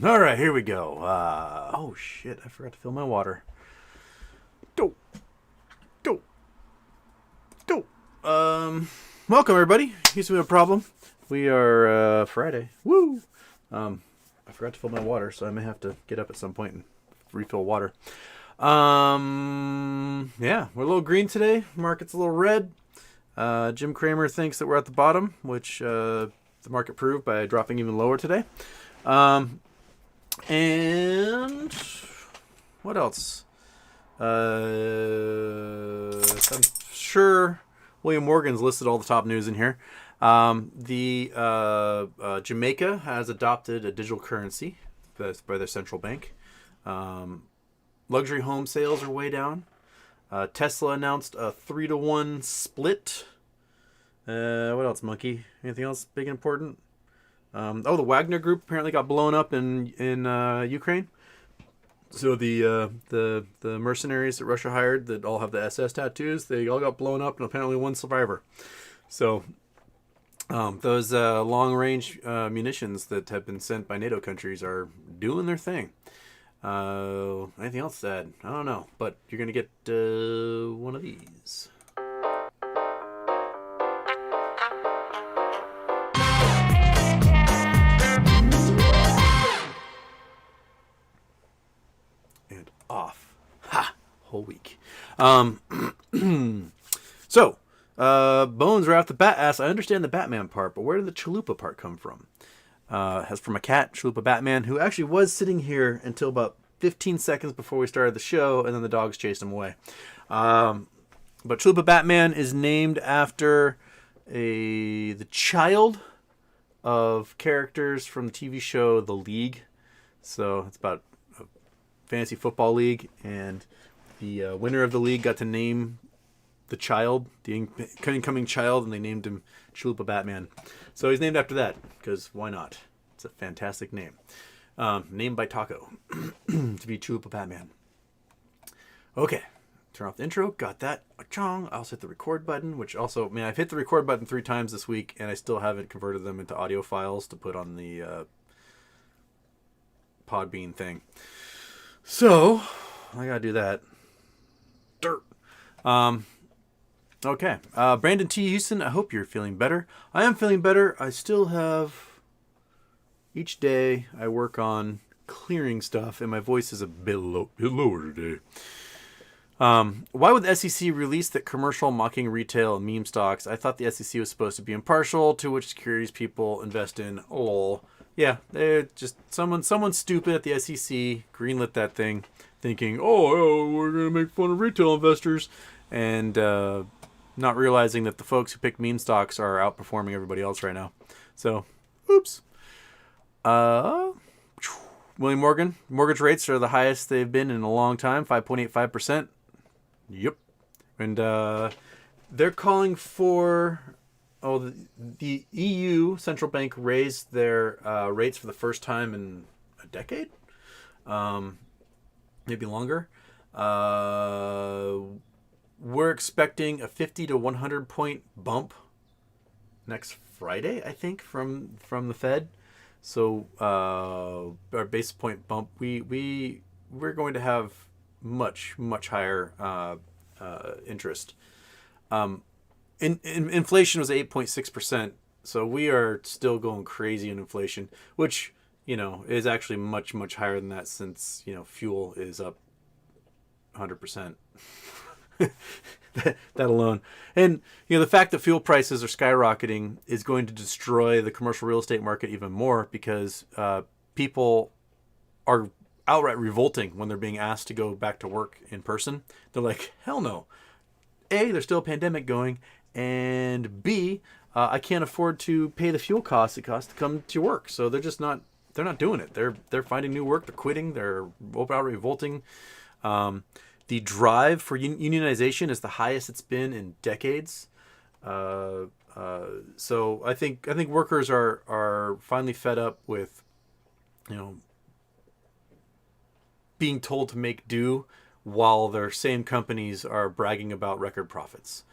All right, here we go. Oh shit! I forgot to fill my water. Go, go, go. Welcome everybody. Used to be a problem. We are Friday. Woo. I forgot to fill my water, so I may have to get up at some point and refill water. Yeah, we're a little green today. Market's a little red. Jim Cramer thinks that we're at the bottom, which the market proved by dropping even lower today. And what else? I'm sure William Morgan's listed all the top news in here. Jamaica has adopted a digital currency by their central bank. Luxury home sales are way down. Tesla announced a 3-to-1 split. What else, Monkey? Anything else big and important? The Wagner Group apparently got blown up in Ukraine. So the mercenaries that Russia hired that all have the SS tattoos, they all got blown up, and apparently one survivor. So those long-range munitions that have been sent by NATO countries are doing their thing. Anything else said? I don't know, but you're gonna get one of these. And off. Ha! Whole week. So, bones right off the bat asks, I understand the Batman part, but where did the Chalupa part come from? Has from a cat, Chalupa Batman, who actually was sitting here until about 15 seconds before we started the show, and then the dogs chased him away. But Chalupa Batman is named after the child of characters from the TV show The League. So it's about a fantasy football league, and the winner of the league got to name the child, the incoming child, and they named him Chalupa Batman. So he's named after that, because why not? It's a fantastic name. Named by Taco to be Chalupa Batman. Okay, turn off the intro. Got that. Chong. I also hit the record button, which also, man, I've hit the record button 3 times this week, and I still haven't converted them into audio files to put on the Podbean thing. So, I gotta do that. Dirt. Okay. Brandon T. Houston, I hope you're feeling better. I am feeling better. I still have... Each day I work on clearing stuff, and my voice is a bit lower today. Why would the SEC release that commercial mocking retail and meme stocks? I thought the SEC was supposed to be impartial to which securities people invest in. Lol. Yeah, they're just someone stupid at the SEC greenlit that thing, thinking, oh, we're gonna make fun of retail investors, and not realizing that the folks who pick meme stocks are outperforming everybody else right now. So, oops. William Morgan, mortgage rates are the highest they've been in a long time, 5.85%. Yep. And they're calling for the EU central bank raised their rates for the first time in a decade, maybe longer. We're expecting a 50 to 100 point bump next Friday, I think, from the Fed. So our basis point bump, we're going to have much higher interest. Inflation was 8.6%, so we are still going crazy in inflation, which is actually much higher than that, since fuel is up 100%. that alone, and the fact that fuel prices are skyrocketing is going to destroy the commercial real estate market even more, because people are outright revolting when they're being asked to go back to work in person. They're like, hell no. A, there's still a pandemic going, and B, I can't afford to pay the fuel costs it costs to come to work. So they're just not doing it. They're finding new work. They're quitting. They're outright revolting. The drive for unionization is the highest it's been in decades. So I think workers are finally fed up with, being told to make do while their same companies are bragging about record profits.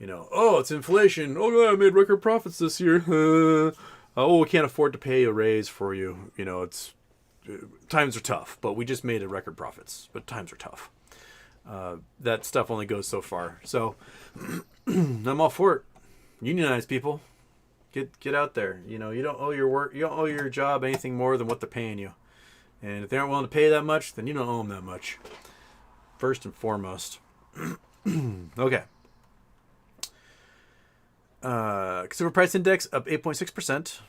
Oh, it's inflation. Oh, yeah, I made record profits this year. Oh, we can't afford to pay a raise for you. It's times are tough, but we just made a record profits. But times are tough. That stuff only goes so far. So I'm all for it. Unionize, people. Get out there. You know, you don't owe your job anything more than what they're paying you. And if they aren't willing to pay that much, then you don't owe them that much. First and foremost. Okay. Consumer price index up 8.6%.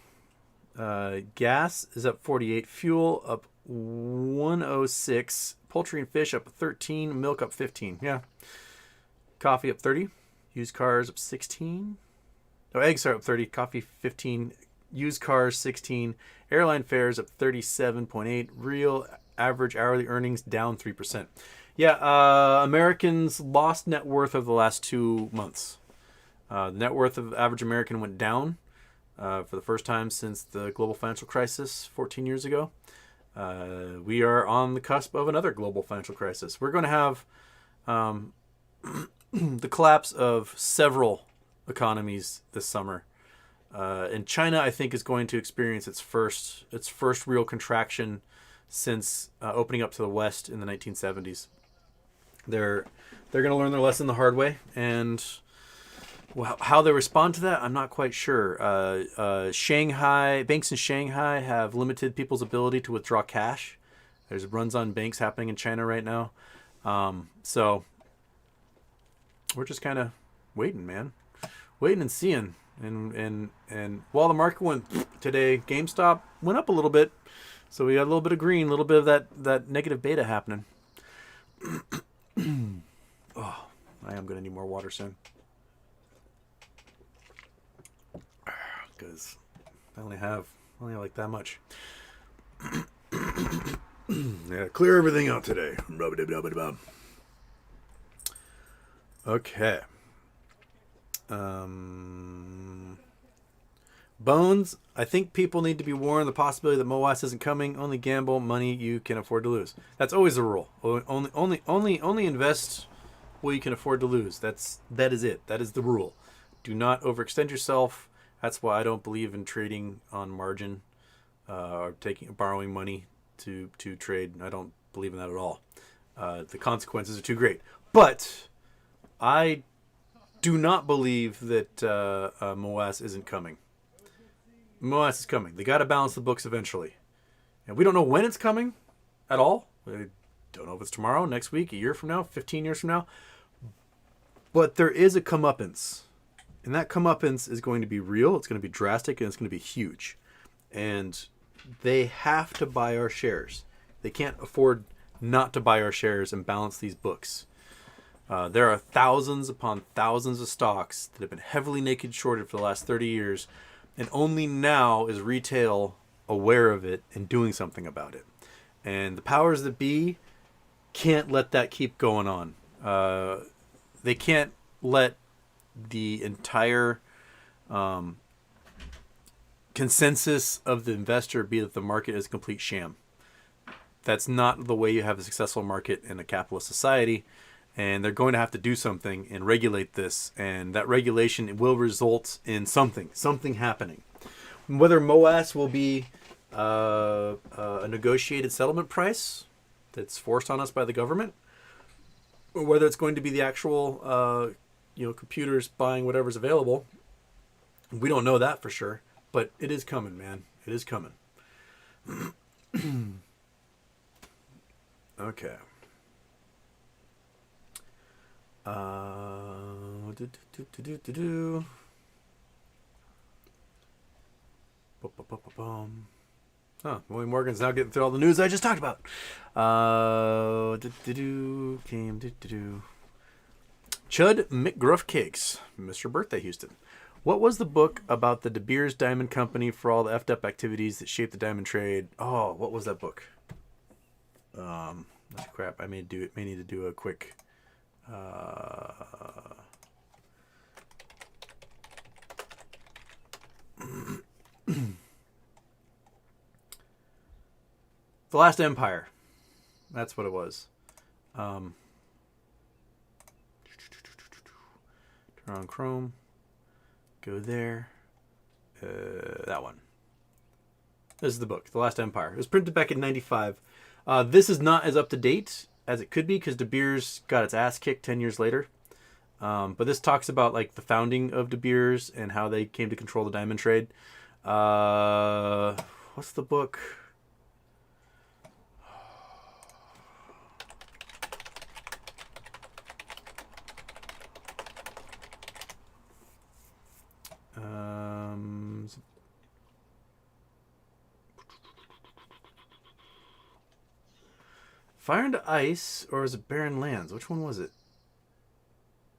Gas is up 48. Fuel up 106. Poultry and fish up 13. Milk up 15. Yeah. Coffee up 30. Used cars up 16. No, eggs are up 30. Coffee 15. Used cars 16. Airline fares up 37.8. Real average hourly earnings down 3%. Yeah, Americans lost net worth over the last 2 months. The net worth of the average American went down for the first time since the global financial crisis 14 years ago. We are on the cusp of another global financial crisis. We're going to have the collapse of several economies this summer. And China, I think, is going to experience its first real contraction since opening up to the West in the 1970s. They're going to learn their lesson the hard way, and how they respond to that, I'm not quite sure. Banks in Shanghai have limited people's ability to withdraw cash. There's runs on banks happening in China right now. So we're just kind of waiting, man. Waiting and seeing. And while the market went today, GameStop went up a little bit. So we got a little bit of green, a little bit of that negative beta happening. Oh, I am going to need more water soon. Because I only have like that much. Yeah, clear everything out today. Okay. Bones, I think people need to be warned the possibility that MOAS isn't coming. Only gamble money you can afford to lose. That's always the rule. Only invest what you can afford to lose. That is it. That is the rule. Do not overextend yourself. That's why I don't believe in trading on margin or borrowing money to trade. I don't believe in that at all. The consequences are too great. But I do not believe that MOAS isn't coming. MOAS is coming. They got to balance the books eventually. And we don't know when it's coming at all. We don't know if it's tomorrow, next week, a year from now, 15 years from now. But there is a comeuppance. And that comeuppance is going to be real. It's going to be drastic, and it's going to be huge. And they have to buy our shares. They can't afford not to buy our shares and balance these books. There are thousands upon thousands of stocks that have been heavily naked shorted for the last 30 years. And only now is retail aware of it and doing something about it. And the powers that be can't let that keep going on. They can't let the entire consensus of the investor be that the market is a complete sham. That's not the way you have a successful market in a capitalist society. And they're going to have to do something and regulate this. And that regulation will result in something happening. Whether MOAS will be a negotiated settlement price that's forced on us by the government, or whether it's going to be the actual computers buying whatever's available, we don't know that for sure. But it is coming, man. It is coming. Okay. William Morgan's now getting through all the news I just talked about. Chud McGruff Cakes, Mr. Birthday Houston. What was the book about the De Beers Diamond Company for all the effed up activities that shaped the diamond trade? Oh, what was that book? Crap. I may need to do a quick. The Last Empire. That's what it was. Turn on Chrome. Go there. That one. This is the book, The Last Empire. It was printed back in 95. This is not as up to date as it could be because De Beers got its ass kicked 10 years later. But this talks about like the founding of De Beers and how they came to control the diamond trade. What's the book? Fire into Ice, or is it Barren Lands? Which one was it?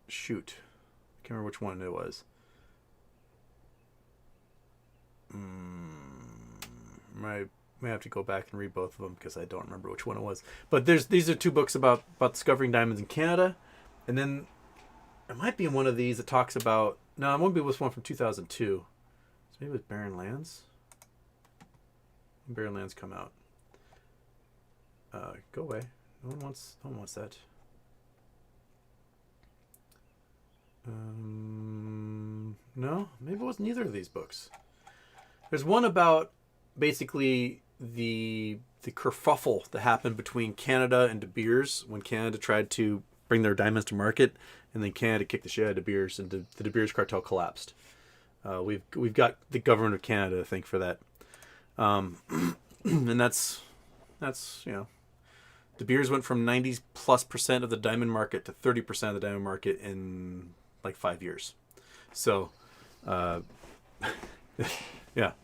Shoot. I can't remember which one it was. I may have to go back and read both of them because I don't remember which one it was. But these are two books about discovering diamonds in Canada. And then it might be in one of these that talks about... No, it won't be this one from 2002. So maybe it was Barren Lands? When Barren Lands come out? Go away. No one wants that. No, maybe it wasn't either of these books. There's one about basically the kerfuffle that happened between Canada and De Beers when Canada tried to bring their diamonds to market, and then Canada kicked the shit out of De Beers, and the De Beers cartel collapsed. We've got the government of Canada to thank for that, and that's you know. De Beers went from 90+% of the diamond market to 30% of the diamond market in like 5 years. So, yeah,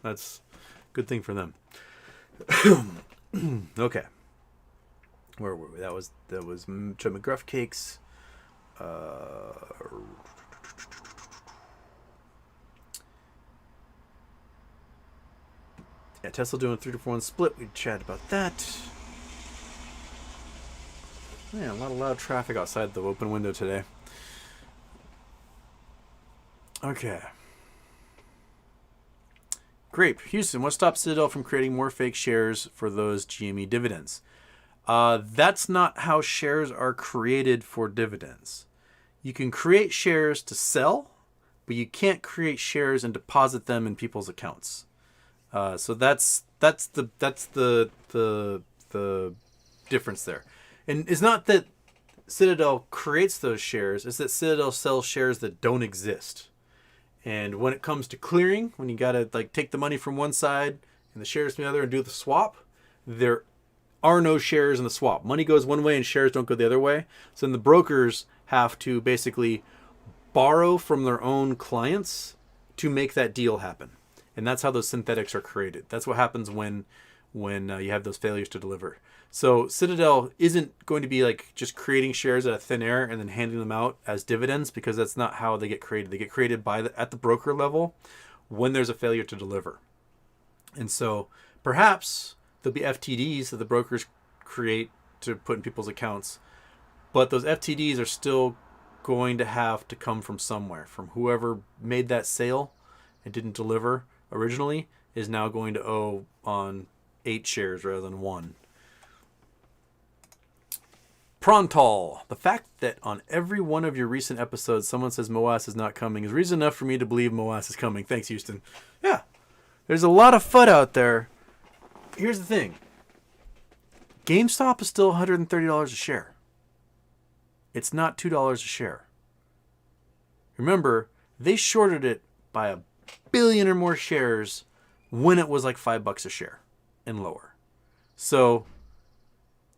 that's a good thing for them. Okay. Where were we? That was Joe McGruff cakes. Yeah, Tesla doing a 3-to-1 split. We chatted about that. Yeah, a lot of loud traffic outside the open window today. Okay. Grape, Houston, what stops Citadel from creating more fake shares for those GME dividends? That's not how shares are created for dividends. You can create shares to sell, but you can't create shares and deposit them in people's accounts. So that's the difference there. And it's not that Citadel creates those shares, it's that Citadel sells shares that don't exist. And when it comes to clearing, when you got to like take the money from one side and the shares from the other and do the swap, there are no shares in the swap. Money goes one way and shares don't go the other way. So then the brokers have to basically borrow from their own clients to make that deal happen. And that's how those synthetics are created. That's what happens when you have those failures to deliver. So Citadel isn't going to be like just creating shares out of thin air and then handing them out as dividends, because that's not how they get created. They get created at the broker level when there's a failure to deliver. And so perhaps there'll be FTDs that the brokers create to put in people's accounts, but those FTDs are still going to have to come from somewhere. From whoever made that sale and didn't deliver originally is now going to owe on 8 shares rather than 1. Prontal, the fact that on every one of your recent episodes someone says Moas is not coming is reason enough for me to believe Moas is coming. Thanks, Houston. Yeah, there's a lot of FUD out there. Here's the thing. GameStop is still $130 a share. It's not $2 a share. Remember, they shorted it by 1 billion or more shares when it was like $5 a share and lower. So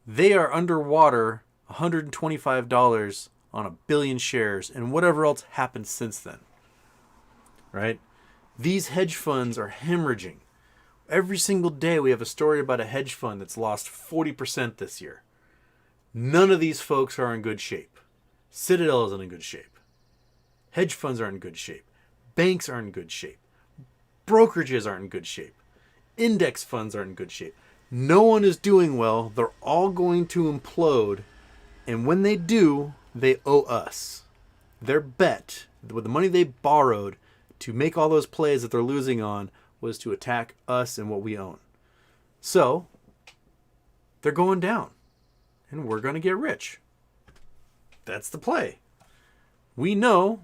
they are underwater $125 on 1 billion shares and whatever else happened since then. Right? These hedge funds are hemorrhaging. Every single day we have a story about a hedge fund that's lost 40% this year. None of these folks are in good shape. Citadel isn't in good shape. Hedge funds aren't in good shape. Banks aren't in good shape. Brokerages aren't in good shape. Index funds aren't in good shape. No one is doing well. They're all going to implode. And when they do, they owe us. Their bet, with the money they borrowed to make all those plays that they're losing on, was to attack us and what we own. So, they're going down. And we're going to get rich. That's the play. We know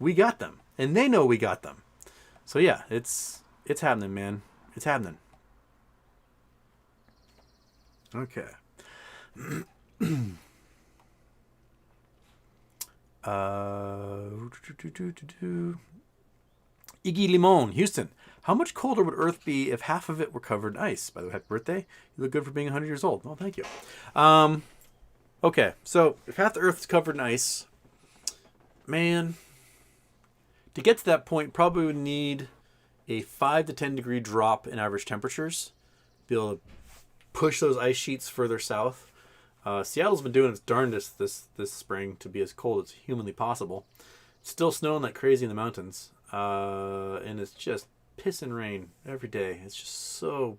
we got them. And they know we got them. So yeah, it's happening, man. It's happening. Okay. Iggy Limon, Houston. How much colder would Earth be if half of it were covered in ice? By the way, happy birthday. You look good for being 100 years old. Well, thank you. Okay, so if half the Earth is covered in ice, man, to get to that point, probably would need a 5 to 10 degree drop in average temperatures. Be able to push those ice sheets further south. Seattle's been doing its darndest this spring to be as cold as humanly possible. Still snowing like crazy in the mountains. And it's just pissing rain every day. It's just so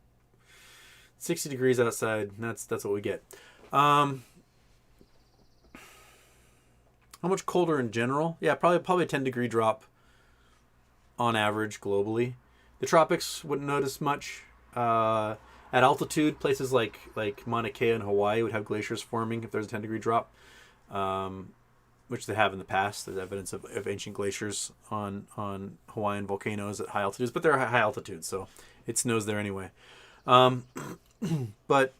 60 degrees outside. That's what we get. How much colder in general? Yeah, probably a 10 degree drop on average globally. The tropics wouldn't notice much. At altitude, places like Mauna Kea in Hawaii would have glaciers forming if there's a 10 degree drop, which they have in the past. There's evidence of ancient glaciers on Hawaiian volcanoes at high altitudes, but they're high altitude, so it snows there anyway. But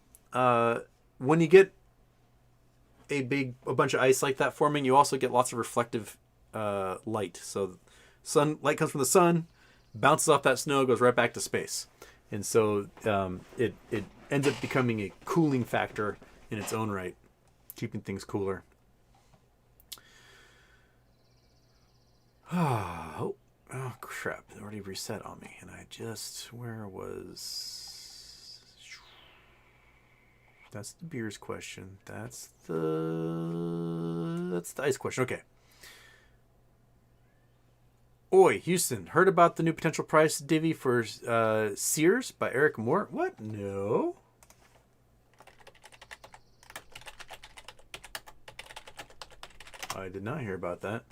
when you get a bunch of ice like that forming, you also get lots of reflective light. So light comes from the sun, bounces off that snow, goes right back to space. And so it ends up becoming a cooling factor in its own right, keeping things cooler. Oh crap. It already reset on me. And where was... That's the beers question. That's the ice question. Okay. Oi, Houston, heard about the new potential price divvy for Sears by Eric Moore? What? No. I did not hear about that.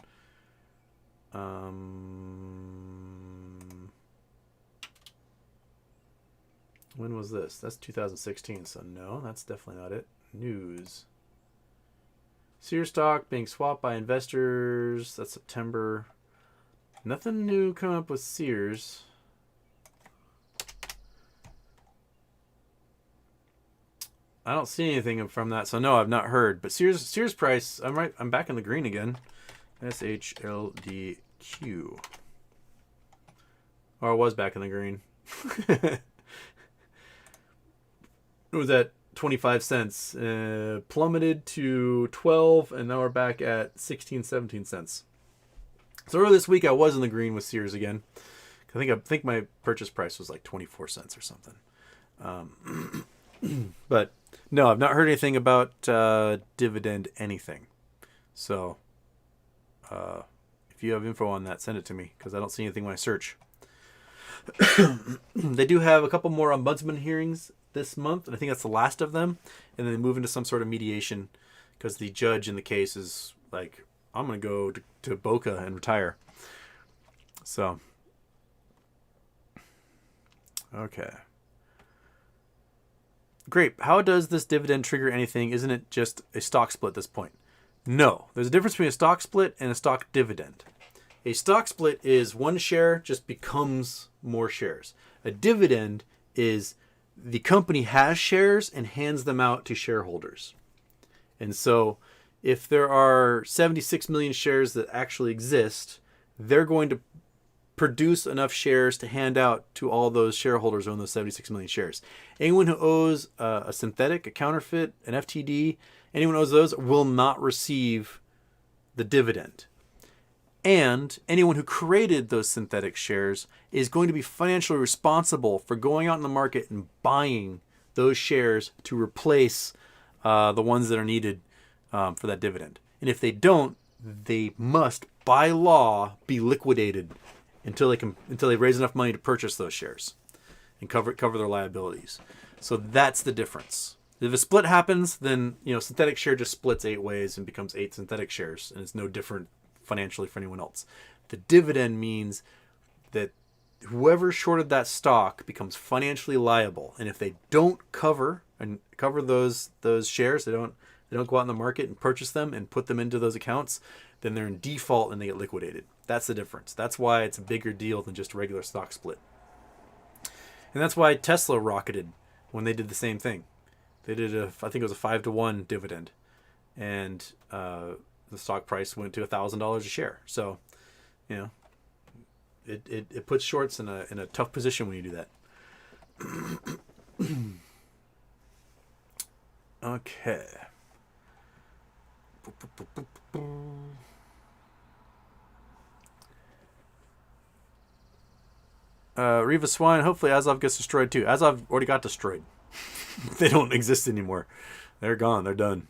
When was this? That's 2016, so no, that's definitely not it. News. Sears stock being swapped by investors. That's September. Nothing new coming up with Sears. I don't see anything from that, so no, I've not heard. But Sears price, I'm back in the green again. SHLDQ. Or I was back in the green. It was at 25 cents. Plummeted to 12, and now we're back at 16, 17 cents. So earlier this week, I was in the green with Sears again. I think my purchase price was like 24 cents or something. But no, I've not heard anything about Dividend anything. So if you have info on that, send it to me, because I don't see anything when I search. They do have a couple more ombudsman hearings this month, and I think that's the last of them. And then they move into some sort of mediation, because the judge in the case is like, I'm going to go to Boca and retire. So, okay. Great. How does this dividend trigger anything? Isn't it just a stock split at this point? No. There's a difference between a stock split and a stock dividend. A stock split is one share just becomes more shares. A dividend is the company has shares and hands them out to shareholders. And so if there are 76 million shares that actually exist, they're going to produce enough shares to hand out to all those shareholders who own those 76 million shares. Anyone who owes a synthetic, a counterfeit, an FTD, anyone who owes those will not receive the dividend. And anyone who created those synthetic shares is going to be financially responsible for going out in the market and buying those shares to replace the ones that are needed for that dividend. And if they don't, they must, by law, be liquidated until they raise enough money to purchase those shares and cover their liabilities. So that's the difference. If a split happens, then synthetic share just splits 8 ways and becomes 8 synthetic shares, and it's no different financially for anyone else. The dividend means that whoever shorted that stock becomes financially liable, and if they don't cover those shares, they don't go out in the market and purchase them and put them into those accounts, then they're in default and they get liquidated. That's the difference. That's why it's a bigger deal than just a regular stock split. And that's why Tesla rocketed when they did the same thing. They did I think it was a 5-to-1 dividend, and the stock price went to $1,000 a share. So, you know, it puts shorts in a tough position when you do that. Okay. Riva Swine, hopefully Azov gets destroyed too. Azov already got destroyed. They don't exist anymore. They're gone. They're done.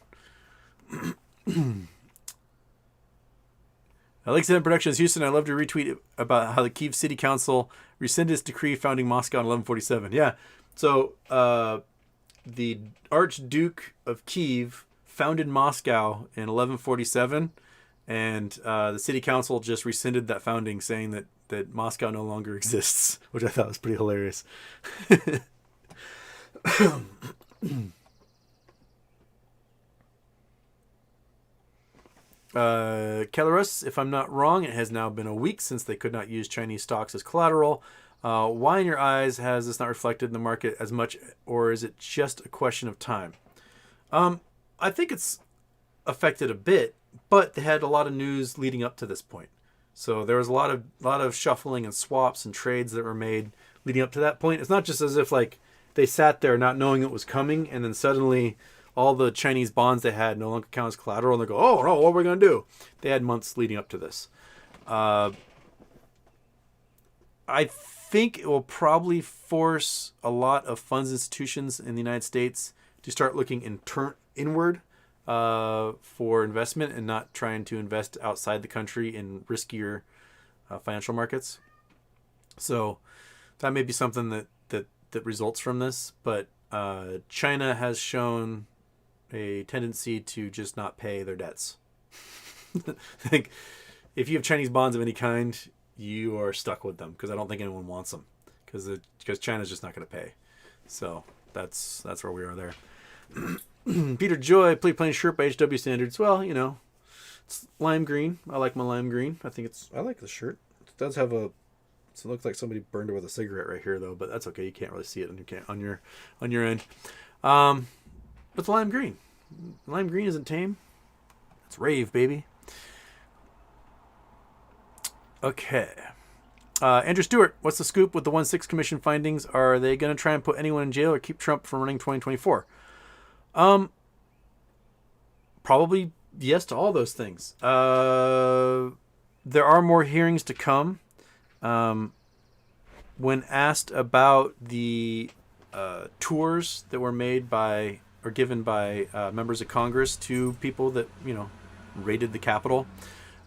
Alexander Productions, Houston, I love to retweet about how the Kyiv City Council rescinded its decree founding Moscow in 1147. Yeah. So the Archduke of Kyiv founded Moscow in 1147, and the city council just rescinded that founding, saying that Moscow no longer exists, which I thought was pretty hilarious. Kellerus, if I'm not wrong, it has now been a week since they could not use Chinese stocks as collateral. Why in your eyes has this not reflected in the market as much, or is it just a question of time? I think it's affected a bit, but they had a lot of news leading up to this point. So there was a lot of shuffling and swaps and trades that were made leading up to that point. It's not just as if like they sat there not knowing it was coming, and then suddenly all the Chinese bonds they had no longer count as collateral, and they go, oh no, what are we going to do? They had months leading up to this. I think it will probably force a lot of funds institutions in the United States to start looking inward for investment and not trying to invest outside the country in riskier financial markets. So that may be something that results from this. But China has shown a tendency to just not pay their debts. I think if you have Chinese bonds of any kind, you are stuck with them, because I don't think anyone wants them, because China's just not going to pay. So that's where we are there. Peter Joy, plain shirt by HW standards. Well, you know, it's lime green. I like my lime green. I like the shirt. It does have it looks like somebody burned it with a cigarette right here though, but that's okay. You can't really see it on your end. But it's lime green. Lime green isn't tame. It's rave, baby. Okay. Andrew Stewart, what's the scoop with the 1-6 Commission findings? Are they going to try and put anyone in jail or keep Trump from running 2024? Probably yes to all those things. There are more hearings to come. When asked about the tours that were made given by members of Congress to people that, you know, raided the Capitol,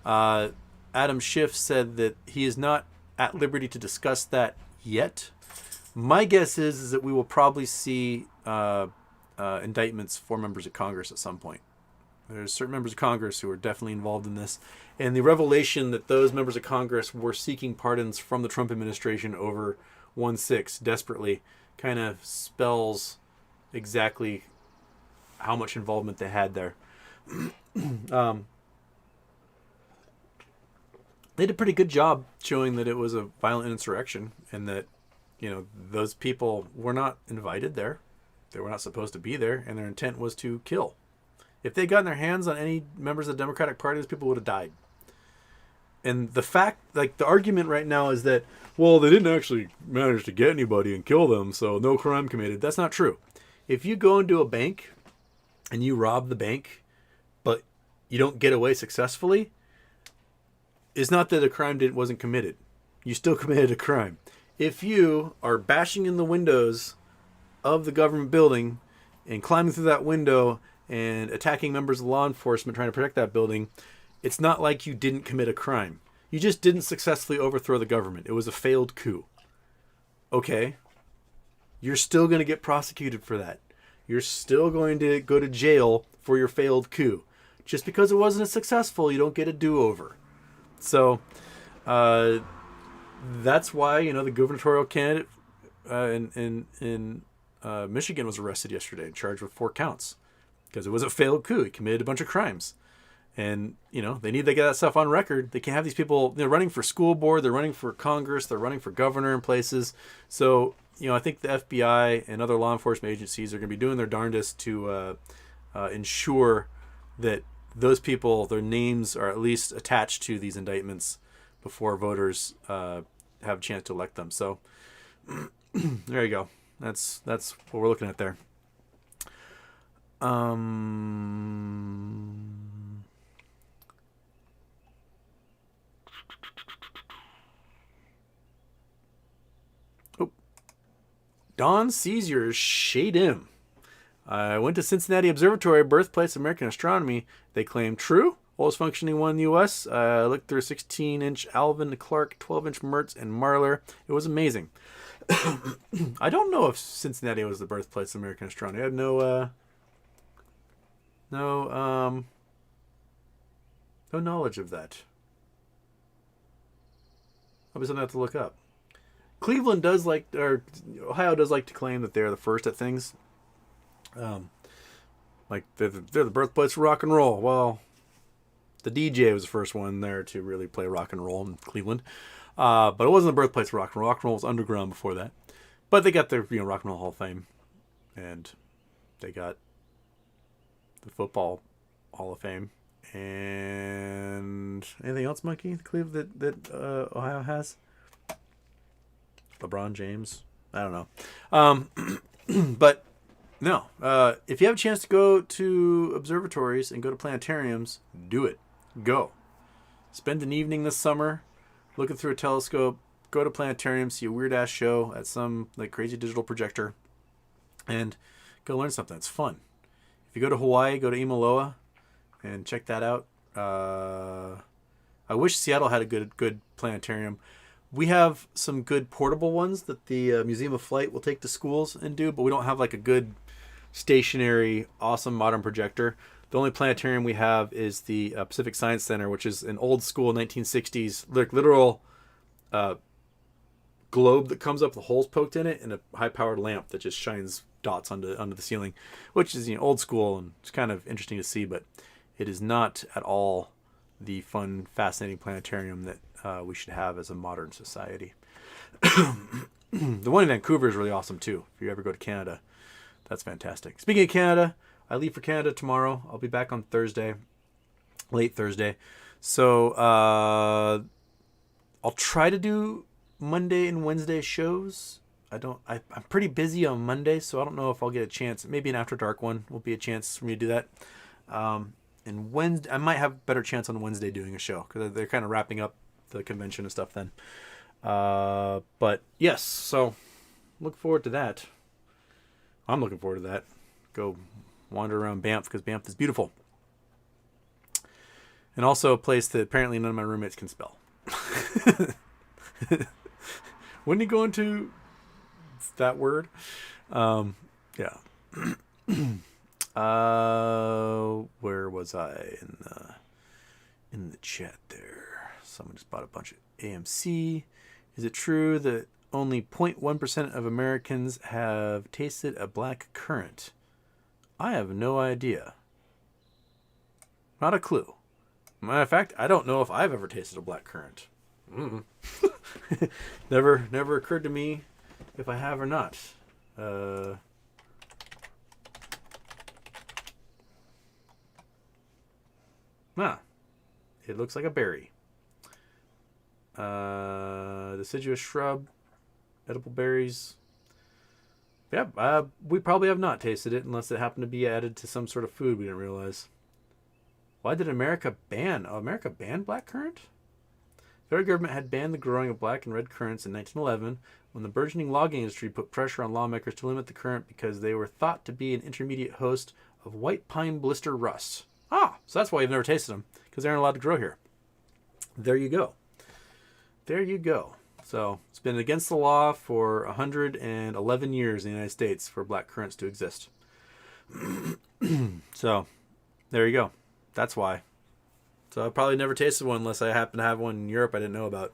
Adam Schiff said that he is not at liberty to discuss that yet. My guess is that we will probably see indictments for members of Congress at some point. There's certain members of Congress who are definitely involved in this. And the revelation that those members of Congress were seeking pardons from the Trump administration over 1-6 desperately kind of spells exactly how much involvement they had there. They did a pretty good job showing that it was a violent insurrection, and that, you know, those people were not invited there. They were not supposed to be there, and their intent was to kill. If they'd gotten their hands on any members of the Democratic Party, those people would have died. And the fact, like, the argument right now is that, well, they didn't actually manage to get anybody and kill them, so no crime committed. That's not true. If you go into a bank and you rob the bank, but you don't get away successfully, it's not that a crime wasn't committed. You still committed a crime. If you are bashing in the windows of the government building and climbing through that window and attacking members of law enforcement trying to protect that building, it's not like you didn't commit a crime. You just didn't successfully overthrow the government. It was a failed coup. Okay. You're still going to get prosecuted for that. You're still going to go to jail for your failed coup. Just because it wasn't successful, you don't get a do-over. So that's why, you know, the gubernatorial candidate in Michigan was arrested yesterday and charged with 4 counts because it was a failed coup. He committed a bunch of crimes. And, you know, they need to get that stuff on record. They can't have these people, they're running for school board, they're running for Congress, they're running for governor in places. So I think the FBI and other law enforcement agencies are going to be doing their darndest to ensure that those people, their names are at least attached to these indictments before voters have a chance to elect them. So there you go. That's what we're looking at there. Don sees your shade him. I went to Cincinnati Observatory, birthplace of American astronomy. They claim true. Oldest functioning one in the U.S. I looked through 16-inch Alvin Clark, 12-inch Mertz, and Marler. It was amazing. I don't know if Cincinnati was the birthplace of American astronomy. I have no knowledge of that. Probably something I have to look up. Cleveland does Ohio does like to claim that they're the first at things. Like they're the birthplace of rock and roll. Well, the DJ was the first one there to really play rock and roll in Cleveland. But it wasn't the birthplace of rock and roll. Rock and roll was underground before that. But they got their Rock and Roll Hall of Fame, and they got the Football Hall of Fame, and anything else, Monkey? Cleveland that Ohio has. LeBron James. I don't know. But no. If you have a chance to go to observatories and go to planetariums, do it. Go. Spend an evening this summer looking through a telescope. Go to planetarium, see a weird-ass show at some crazy digital projector, and go learn something. It's fun. If you go to Hawaii, go to Imaloa and check that out. I wish Seattle had a good planetarium. We have some good portable ones that the Museum of Flight will take to schools and do, but we don't have a good stationary, awesome modern projector. The only planetarium we have is the Pacific Science Center, which is an old school 1960s literal globe that comes up with holes poked in it and a high-powered lamp that just shines dots onto the ceiling, which is old school and it's kind of interesting to see, but it is not at all the fun, fascinating planetarium that we should have as a modern society. The one in Vancouver is really awesome too. If you ever go to Canada, that's fantastic. Speaking of Canada, I leave for Canada tomorrow. I'll be back on Thursday, late Thursday. So I'll try to do Monday and Wednesday shows. I'm pretty busy on Monday, so I don't know if I'll get a chance. Maybe an After Dark one will be a chance for me to do that. And Wednesday, I might have a better chance on Wednesday doing a show because they're kind of wrapping up the convention and stuff then. But yes, so look forward to that. I'm looking forward to that. Go wander around Banff because Banff is beautiful. And also a place that apparently none of my roommates can spell. When you go into that word, yeah. Where was I in the chat there? Someone just bought a bunch of AMC. Is it true that only 0.1% of Americans have tasted a black currant? I have no idea. Not a clue. Matter of fact, I don't know if I've ever tasted a black currant. Never occurred to me if I have or not. It looks like a berry. Deciduous shrub, edible berries. Yeah, we probably have not tasted it unless it happened to be added to some sort of food we didn't realize. Why did America ban? Oh, America banned blackcurrant? The federal government had banned the growing of black and red currants in 1911 when the burgeoning logging industry put pressure on lawmakers to limit the currant because they were thought to be an intermediate host of white pine blister rust. Ah, so that's why you've never tasted them, because they aren't allowed to grow here. There you go. There you go. So it's been against the law for 111 years in the United States for black currants to exist. So there you go. That's why. So I probably never tasted one unless I happen to have one in Europe I didn't know about.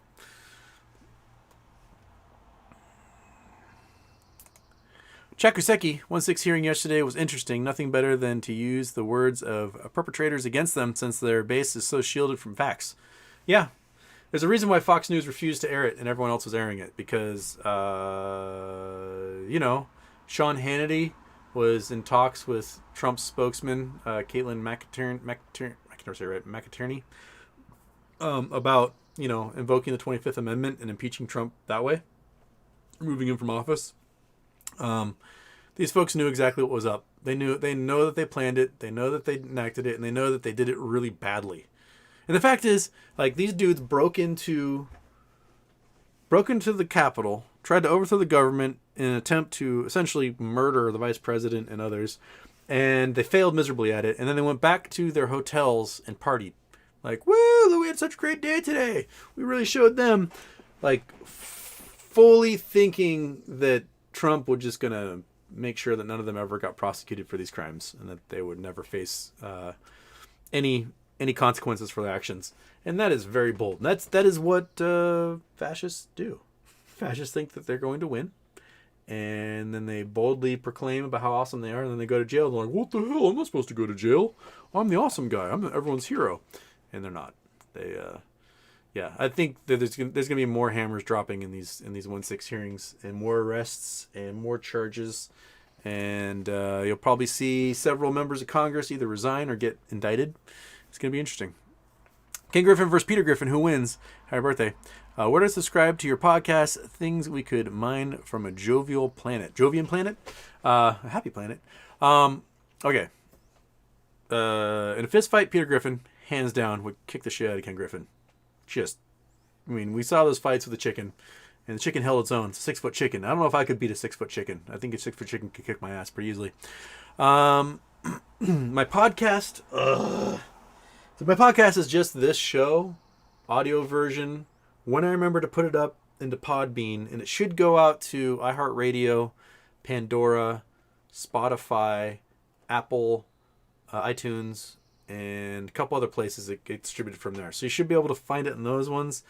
Chikuseki, 1-6 hearing yesterday was interesting. Nothing better than to use the words of perpetrators against them since their base is so shielded from facts. Yeah. There's a reason why Fox News refused to air it and everyone else was airing it because, Sean Hannity was in talks with Trump's spokesman, Caitlin McInerney, about, invoking the 25th Amendment and impeaching Trump that way, removing him from office. These folks knew exactly what was up. They know that they planned it, they know that they enacted it, and they know that they did it really badly. And the fact is, like, these dudes broke into the Capitol, tried to overthrow the government in an attempt to essentially murder the vice president and others, and they failed miserably at it. And then they went back to their hotels and partied. Like, woo, we had such a great day today. We really showed them. Like, fully thinking that Trump was just going to make sure that none of them ever got prosecuted for these crimes and that they would never face any consequences for their actions. And that is very bold. That is what fascists do. Fascists think that they're going to win, and then they boldly proclaim about how awesome they are, and then they go to jail. They're like, what the hell? I'm not supposed to go to jail. I'm the awesome guy. I'm everyone's hero. And they're not. I think that there's gonna be more hammers dropping in these 1-6 hearings, and more arrests and more charges, and you'll probably see several members of Congress either resign or get indicted. It's gonna be interesting. Ken Griffin versus Peter Griffin. Who wins? Happy birthday. Where to subscribe to your podcast? Things we could mine from a jovial planet. Jovian planet? A happy planet. Okay. In a fist fight, Peter Griffin, hands down, would kick the shit out of Ken Griffin. We saw those fights with the chicken, and the chicken held its own. It's a 6-foot chicken. I don't know if I could beat a 6-foot chicken. I think a 6-foot chicken could kick my ass pretty easily. My podcast... So my podcast is just this show, audio version, when I remember to put it up into Podbean, and it should go out to iHeartRadio, Pandora, Spotify, Apple, iTunes, and a couple other places that get distributed from there. So you should be able to find it in those ones.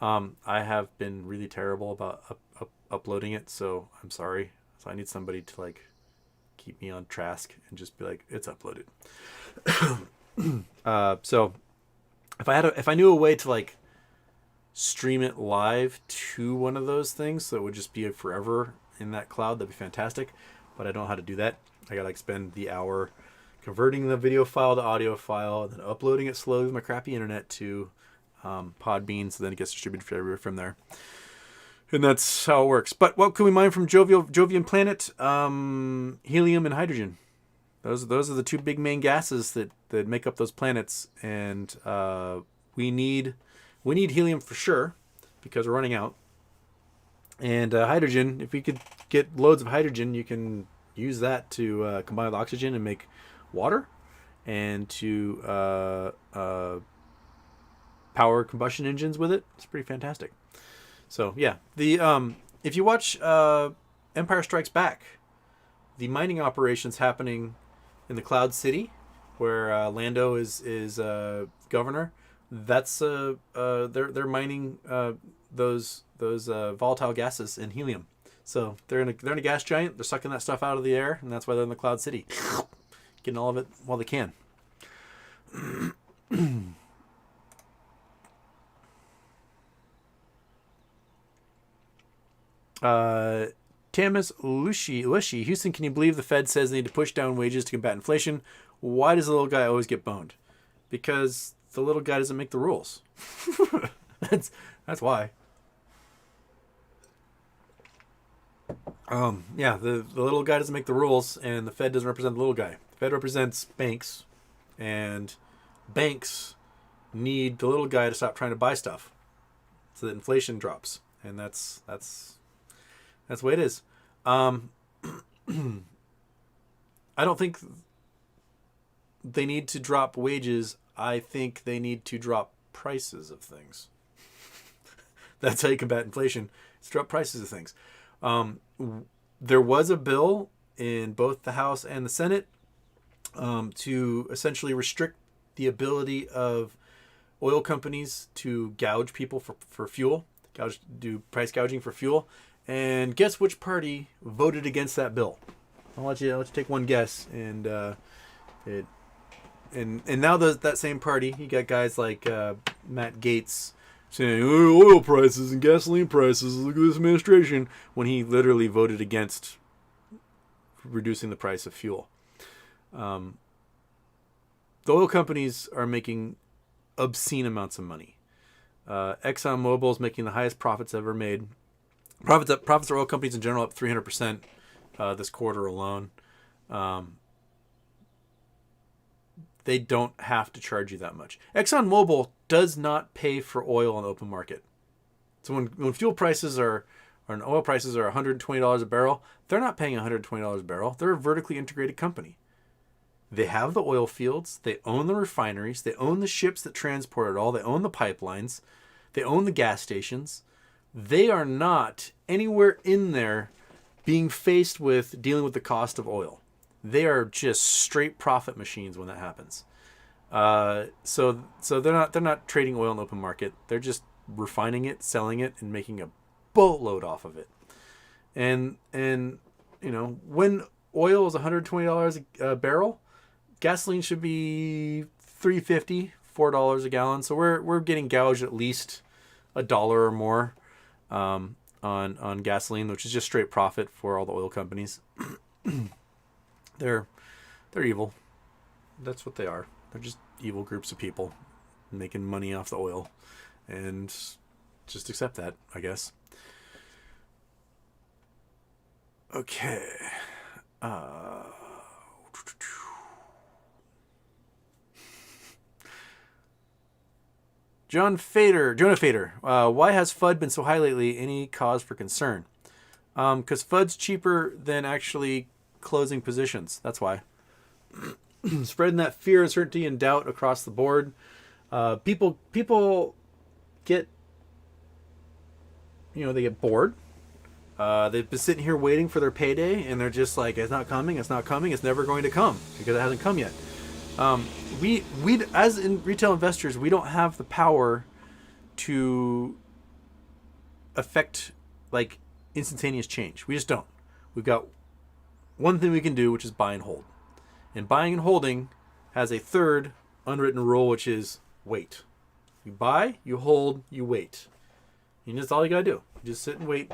I have been really terrible about uploading it, so I'm sorry. So I need somebody to keep me on task and just be like, it's uploaded. So if I knew a way to stream it live to one of those things, so it would just be forever in that cloud, that'd be fantastic. But I don't know how to do that. I gotta spend the hour converting the video file to audio file, and then uploading it slowly with my crappy internet to Podbean, so then it gets distributed everywhere from there. And that's how it works. But what can we mine from Jovian planet? Helium and hydrogen. Those are the two big main gases that make up those planets, and we need helium for sure because we're running out. And hydrogen, if we could get loads of hydrogen, you can use that to combine with oxygen and make water, and to power combustion engines with it. It's pretty fantastic. So yeah, if you watch Empire Strikes Back, the mining operations happening in the Cloud City, where Lando is governor, that's they're mining those volatile gases and helium. So they're in a gas giant. They're sucking that stuff out of the air, and that's why they're in the Cloud City, getting all of it while they can. Tamis Lushi, Houston, can you believe the Fed says they need to push down wages to combat inflation? Why does the little guy always get boned? Because the little guy doesn't make the rules. That's why. The little guy doesn't make the rules, and the Fed doesn't represent the little guy. The Fed represents banks, and banks need the little guy to stop trying to buy stuff so that inflation drops. And that's the way it is. I don't think they need to drop wages. I think they need to drop prices of things. That's how you combat inflation. It's drop prices of things. There was a bill in both the House and the Senate to essentially restrict the ability of oil companies to gouge people for fuel, do price gouging for fuel. And guess which party voted against that bill? I'll let you take one guess. And now that same party, you got guys like Matt Gaetz, saying oil prices and gasoline prices, look at this administration, when he literally voted against reducing the price of fuel. The oil companies are making obscene amounts of money. ExxonMobil is making the highest profits ever made. Profits for oil companies in general up 300% this quarter alone. They don't have to charge you that much. ExxonMobil does not pay for oil on the open market. So when fuel prices or oil prices are $120 a barrel, they're not paying $120 a barrel. They're a vertically integrated company. They have the oil fields. They own the refineries. They own the ships that transport it all. They own the pipelines. They own the gas stations. They are not anywhere in there being faced with dealing with the cost of oil. They are just straight profit machines when that happens. So they're not trading oil in the open market. They're just refining it, selling it, and making a boatload off of it. And when oil is $120 a barrel, gasoline should be $3.50, $4 a gallon. So we're getting gouged at least $1 or more on gasoline, which is just straight profit for all the oil companies. They're evil. That's what they are. They're just evil groups of people making money off the oil, and just accept that, I guess. Okay. Jonah Fader. Why has FUD been so high lately? Any cause for concern? Because FUD's cheaper than actually closing positions. That's why. Spreading that fear, uncertainty, and doubt across the board. People get, they get bored. They've been sitting here waiting for their payday, and they're just like, it's not coming, it's never going to come because it hasn't come yet. We as in retail investors, we don't have the power to affect like instantaneous change. We just don't. We've got one thing we can do, which is buy and hold. And buying and holding has a third unwritten rule, which is wait. You buy, you hold, you wait. And that's all you gotta do. You just sit and wait.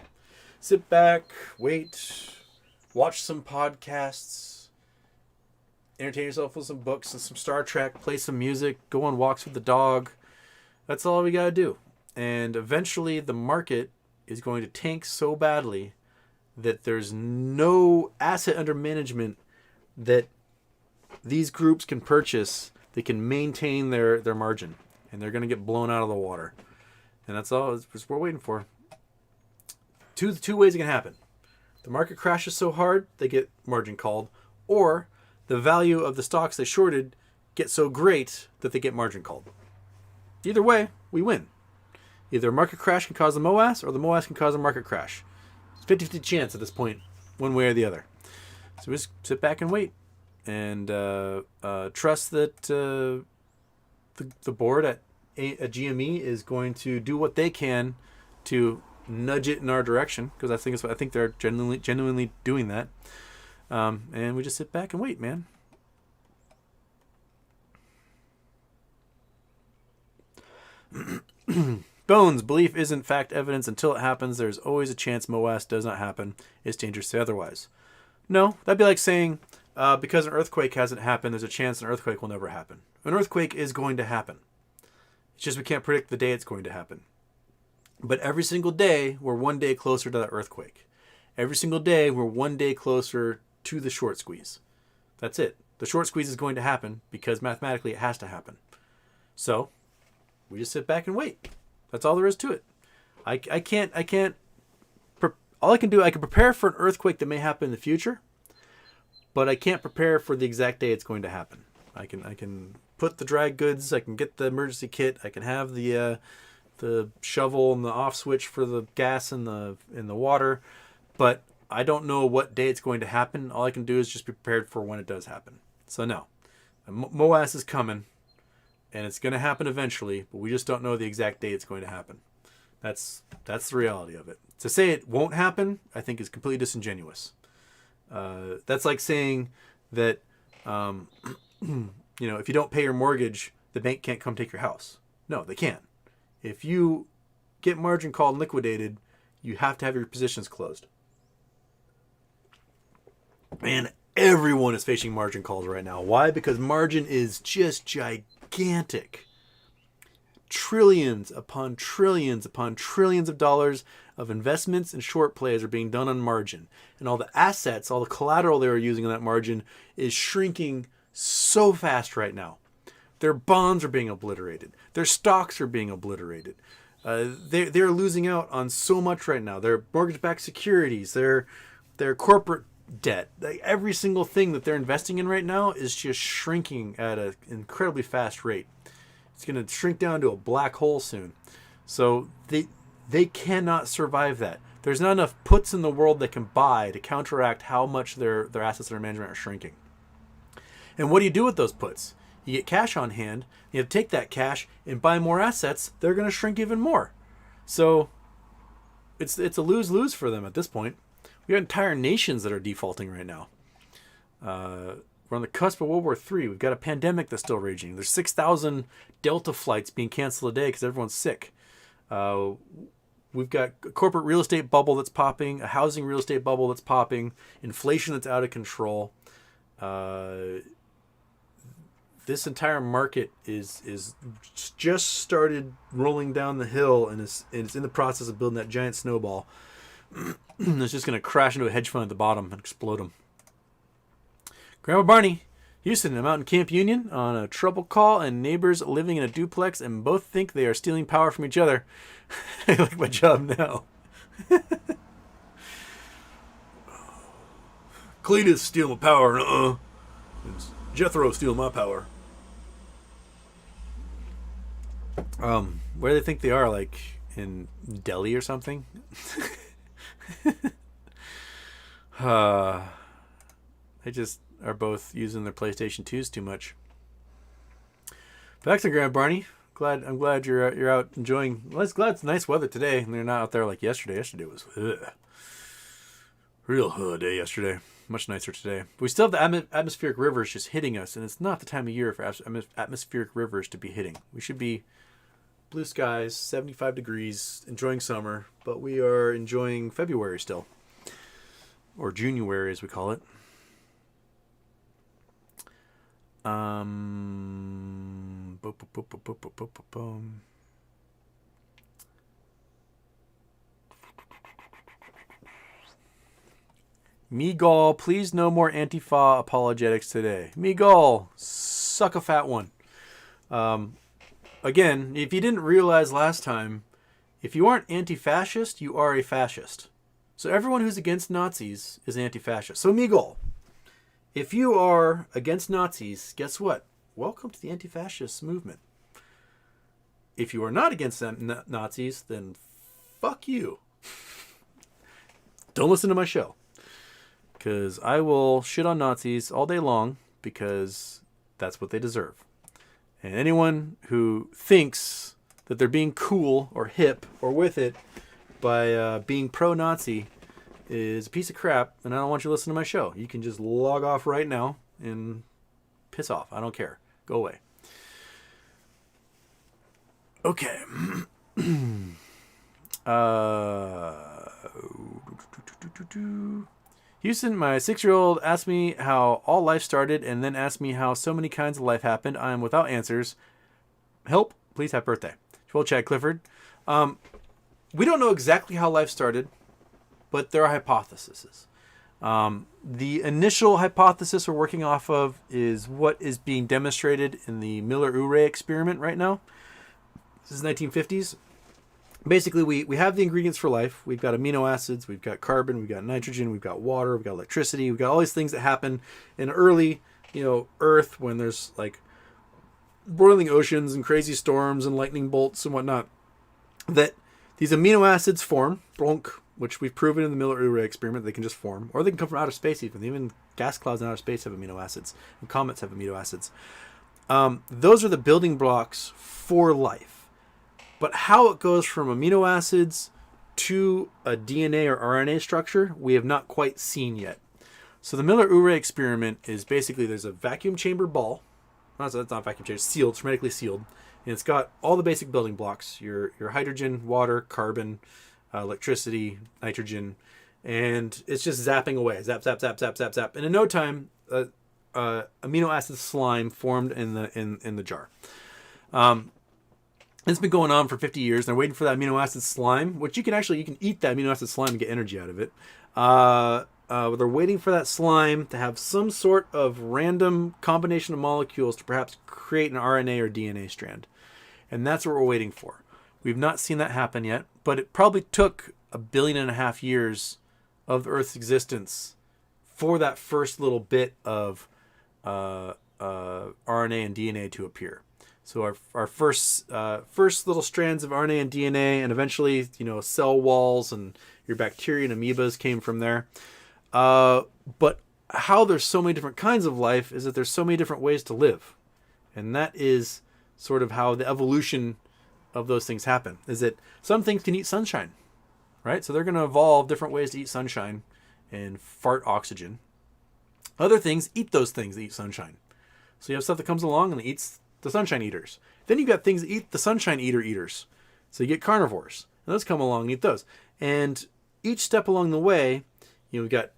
Sit back, wait, watch some podcasts, entertain yourself with some books and some Star Trek, play some music, go on walks with the dog. That's all we gotta do. And eventually the market is going to tank so badly that there's no asset under management that these groups can purchase that can maintain their margin. And they're going to get blown out of the water. And that's all we're waiting for. Two ways it can happen. The market crashes so hard, they get margin called. Or the value of the stocks they shorted get so great that they get margin called. Either way, we win. Either a market crash can cause the MOAS, or the MOAS can cause a market crash. 50-50 chance at this point, one way or the other. So we just sit back and wait, and trust that the board at GME is going to do what they can to nudge it in our direction, because I think they're genuinely doing that. And we just sit back and wait, man. Bones, belief isn't fact evidence until it happens. There's always a chance MOAS does not happen. It's dangerous to say otherwise. No, that'd be like saying because an earthquake hasn't happened, there's a chance an earthquake will never happen. An earthquake is going to happen. It's just we can't predict the day it's going to happen. But every single day, we're one day closer to that earthquake. Every single day, we're one day closer to the short squeeze. That's it. The short squeeze is going to happen because mathematically it has to happen. So we just sit back and wait. That's all there is to it. I can't. All I can do, I can prepare for an earthquake that may happen in the future, but I can't prepare for the exact day it's going to happen. I can put the dry goods. I can get the emergency kit. I can have the shovel and the off switch for the gas and the water, but I don't know what day it's going to happen. All I can do is just be prepared for when it does happen. So no, MOAS is coming. And it's going to happen eventually, but we just don't know the exact day it's going to happen. That's the reality of it. To say it won't happen, I think is completely disingenuous. That's like saying that, if you don't pay your mortgage, the bank can't come take your house. No, they can. If you get margin called and liquidated, you have to have your positions closed. And everyone is facing margin calls right now. Why? Because margin is just gigantic. Trillions upon trillions upon trillions of dollars of investments and short plays are being done on margin. And all the assets, all the collateral they were using on that margin is shrinking so fast right now. Their bonds are being obliterated. Their stocks are being obliterated. They're losing out on so much right now. Their mortgage-backed securities, their corporate debt, like every single thing that they're investing in right now is just shrinking at an incredibly fast rate. It's going to shrink down to a black hole soon. So they cannot survive that. There's not enough puts in the world they can buy to counteract how much their assets under management are shrinking. And what do you do with those puts? You get cash on hand. You have to take that cash and buy more assets. They're going to shrink even more. So it's a lose-lose for them at this point. We got entire nations that are defaulting right now. We're on the cusp of World War III. We've got a pandemic that's still raging. There's 6,000 Delta flights being canceled a day because everyone's sick. We've got a corporate real estate bubble that's popping, a housing real estate bubble that's popping, inflation that's out of control. This entire market is just started rolling down the hill and it's in the process of building that giant snowball. It's just going to crash into a hedge fund at the bottom and explode them. Grandma Barney, Houston, I'm out in Camp Union on a trouble call and neighbors living in a duplex and both think they are stealing power from each other. I like my job now. Cletus stealing my power. Jethro stealing my power. Where do they think they are? Like in Delhi or something? They just are both using their PlayStation 2s too much. Thanks, Grandma Barney. I'm glad you're out enjoying. Well, it's glad it's nice weather today, and they're not out there like yesterday. Yesterday was real day yesterday. Much nicer today. But we still have the atmospheric rivers just hitting us, and it's not the time of year for atmospheric rivers to be hitting. We should be blue skies, 75 degrees, enjoying summer, but we are enjoying February still, or January as we call it. Meagle, please no more AntiFa apologetics today. Meagle, suck a fat one. Again, if you didn't realize last time, if you aren't anti-fascist, you are a fascist. So everyone who's against Nazis is anti-fascist. So Meagle, if you are against Nazis, guess what? Welcome to the anti-fascist movement. If you are not against Nazis, then fuck you. Don't listen to my show. Because I will shit on Nazis all day long because that's what they deserve. And anyone who thinks that they're being cool or hip or with it by being pro-Nazi is a piece of crap, and I don't want you to listen to my show. You can just log off right now and piss off. I don't care. Go away. Okay. Houston, my 6-year-old asked me how all life started and then asked me how so many kinds of life happened. I am without answers. Help. Please, happy birthday. Well, Chad Clifford. We don't know exactly how life started, but there are hypotheses. The initial hypothesis we're working off of is what is being demonstrated in the Miller-Urey experiment right now. This is 1950s. Basically, we have the ingredients for life. We've got amino acids, we've got carbon, we've got nitrogen, we've got water, we've got electricity, we've got all these things that happen in early, Earth when there's like boiling oceans and crazy storms and lightning bolts and whatnot. That these amino acids form, which we've proven in the Miller-Urey experiment, they can just form, or they can come from outer space even. Even gas clouds in outer space have amino acids, and comets have amino acids. Those are the building blocks for life. But how it goes from amino acids to a DNA or RNA structure, we have not quite seen yet. So the Miller-Urey experiment is basically there's a vacuum chamber ball, That's not vacuum chamber. Sealed, it's hermetically sealed, and it's got all the basic building blocks: your hydrogen, water, carbon, electricity, nitrogen, and it's just zapping away, zap, zap, zap, zap, zap, zap, and in no time, amino acid slime formed in the jar. It's been going on for 50 years. They're waiting for that amino acid slime, which you can eat that amino acid slime and get energy out of it. They're waiting for that slime to have some sort of random combination of molecules to perhaps create an RNA or DNA strand. And that's what we're waiting for. We've not seen that happen yet, but it probably took 1.5 billion years of the Earth's existence for that first little bit of RNA and DNA to appear. So our first little strands of RNA and DNA, and eventually, cell walls and your bacteria and amoebas came from there. But how there's so many different kinds of life is that there's so many different ways to live. And that is sort of how the evolution of those things happen, is that some things can eat sunshine, right? So they're going to evolve different ways to eat sunshine and fart oxygen. Other things eat those things that eat sunshine. So you have stuff that comes along and eats the sunshine eaters. Then you've got things that eat the sunshine eaters. So you get carnivores. And those come along and eat those. And each step along the way, you've got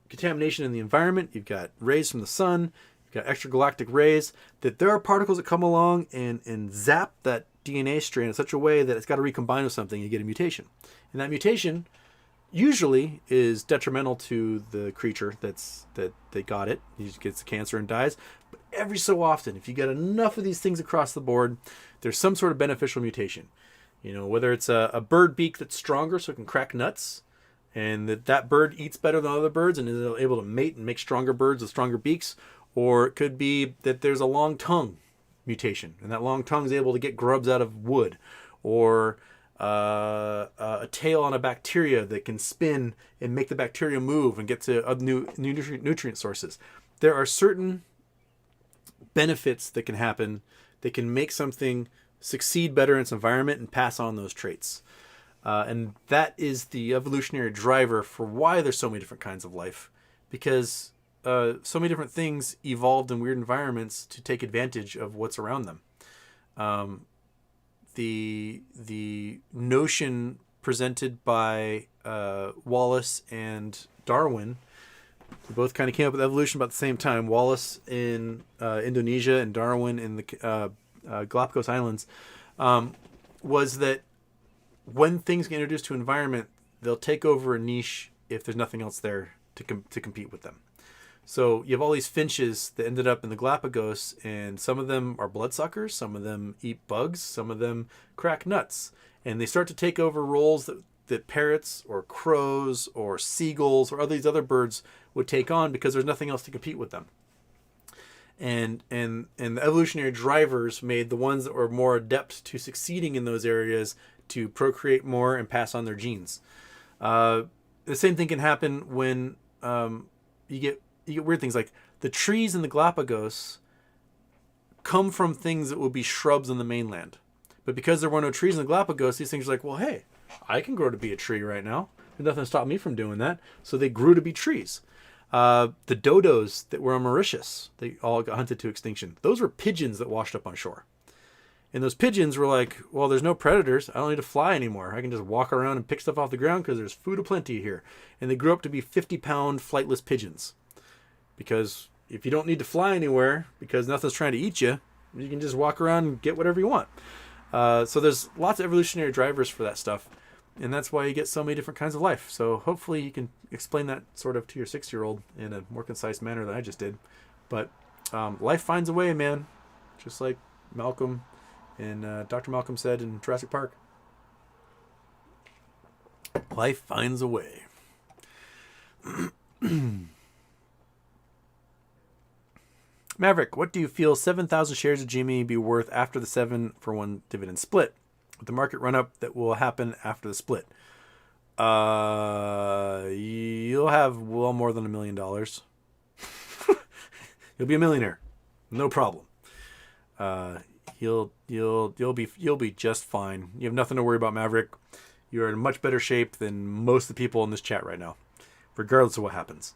contamination in the environment. You've got rays from the sun. You've got extragalactic rays. That there are particles that come along and zap that DNA strand in such a way that it's got to recombine with something. You get a mutation. And that mutation usually is detrimental to the creature that they got it. He gets the cancer and dies. But every so often, if you get enough of these things across the board, there's some sort of beneficial mutation. Whether it's a bird beak that's stronger so it can crack nuts, and that bird eats better than other birds and is able to mate and make stronger birds with stronger beaks, or it could be that there's a long tongue mutation, and that long tongue is able to get grubs out of wood, or a tail on a bacteria that can spin and make the bacteria move and get to new nutrient sources. There are certain benefits that can happen that can make something succeed better in its environment and pass on those traits. And that is the evolutionary driver for why there's so many different kinds of life, because so many different things evolved in weird environments to take advantage of what's around them. The notion presented by Wallace and Darwin, they both kind of came up with evolution about the same time. Wallace in Indonesia and Darwin in the Galapagos Islands, was that when things get introduced to an environment, they'll take over a niche if there's nothing else there to compete with them. So you have all these finches that ended up in the Galapagos, and some of them are bloodsuckers, some of them eat bugs, some of them crack nuts. And they start to take over roles that parrots or crows or seagulls or these other birds would take on because there's nothing else to compete with them. And the evolutionary drivers made the ones that were more adept to succeeding in those areas to procreate more and pass on their genes. The same thing can happen when you get weird things like the trees in the Galapagos come from things that will be shrubs on the mainland. But because there were no trees in the Galapagos, these things are like, well, hey, I can grow to be a tree right now. There's nothing to stop me from doing that. So they grew to be trees. The dodos that were on Mauritius, they all got hunted to extinction. Those were pigeons that washed up on shore. And those pigeons were like, well, there's no predators. I don't need to fly anymore. I can just walk around and pick stuff off the ground because there's food aplenty here. And they grew up to be 50-pound flightless pigeons. Because if you don't need to fly anywhere because nothing's trying to eat you, you can just walk around and get whatever you want. So there's lots of evolutionary drivers for that stuff. And that's why you get so many different kinds of life. So hopefully you can explain that sort of to your 6-year-old in a more concise manner than I just did. But life finds a way, man. Just like Malcolm and Dr. Malcolm said in Jurassic Park. Life finds a way. Maverick, what do you feel 7,000 shares of GME be worth after the 7-for-1 dividend split? With the market run-up that will happen after the split. You'll have well more than $1 million. You'll be a millionaire. No problem. You'll be just fine. You have nothing to worry about, Maverick. You're in much better shape than most of the people in this chat right now, regardless of what happens.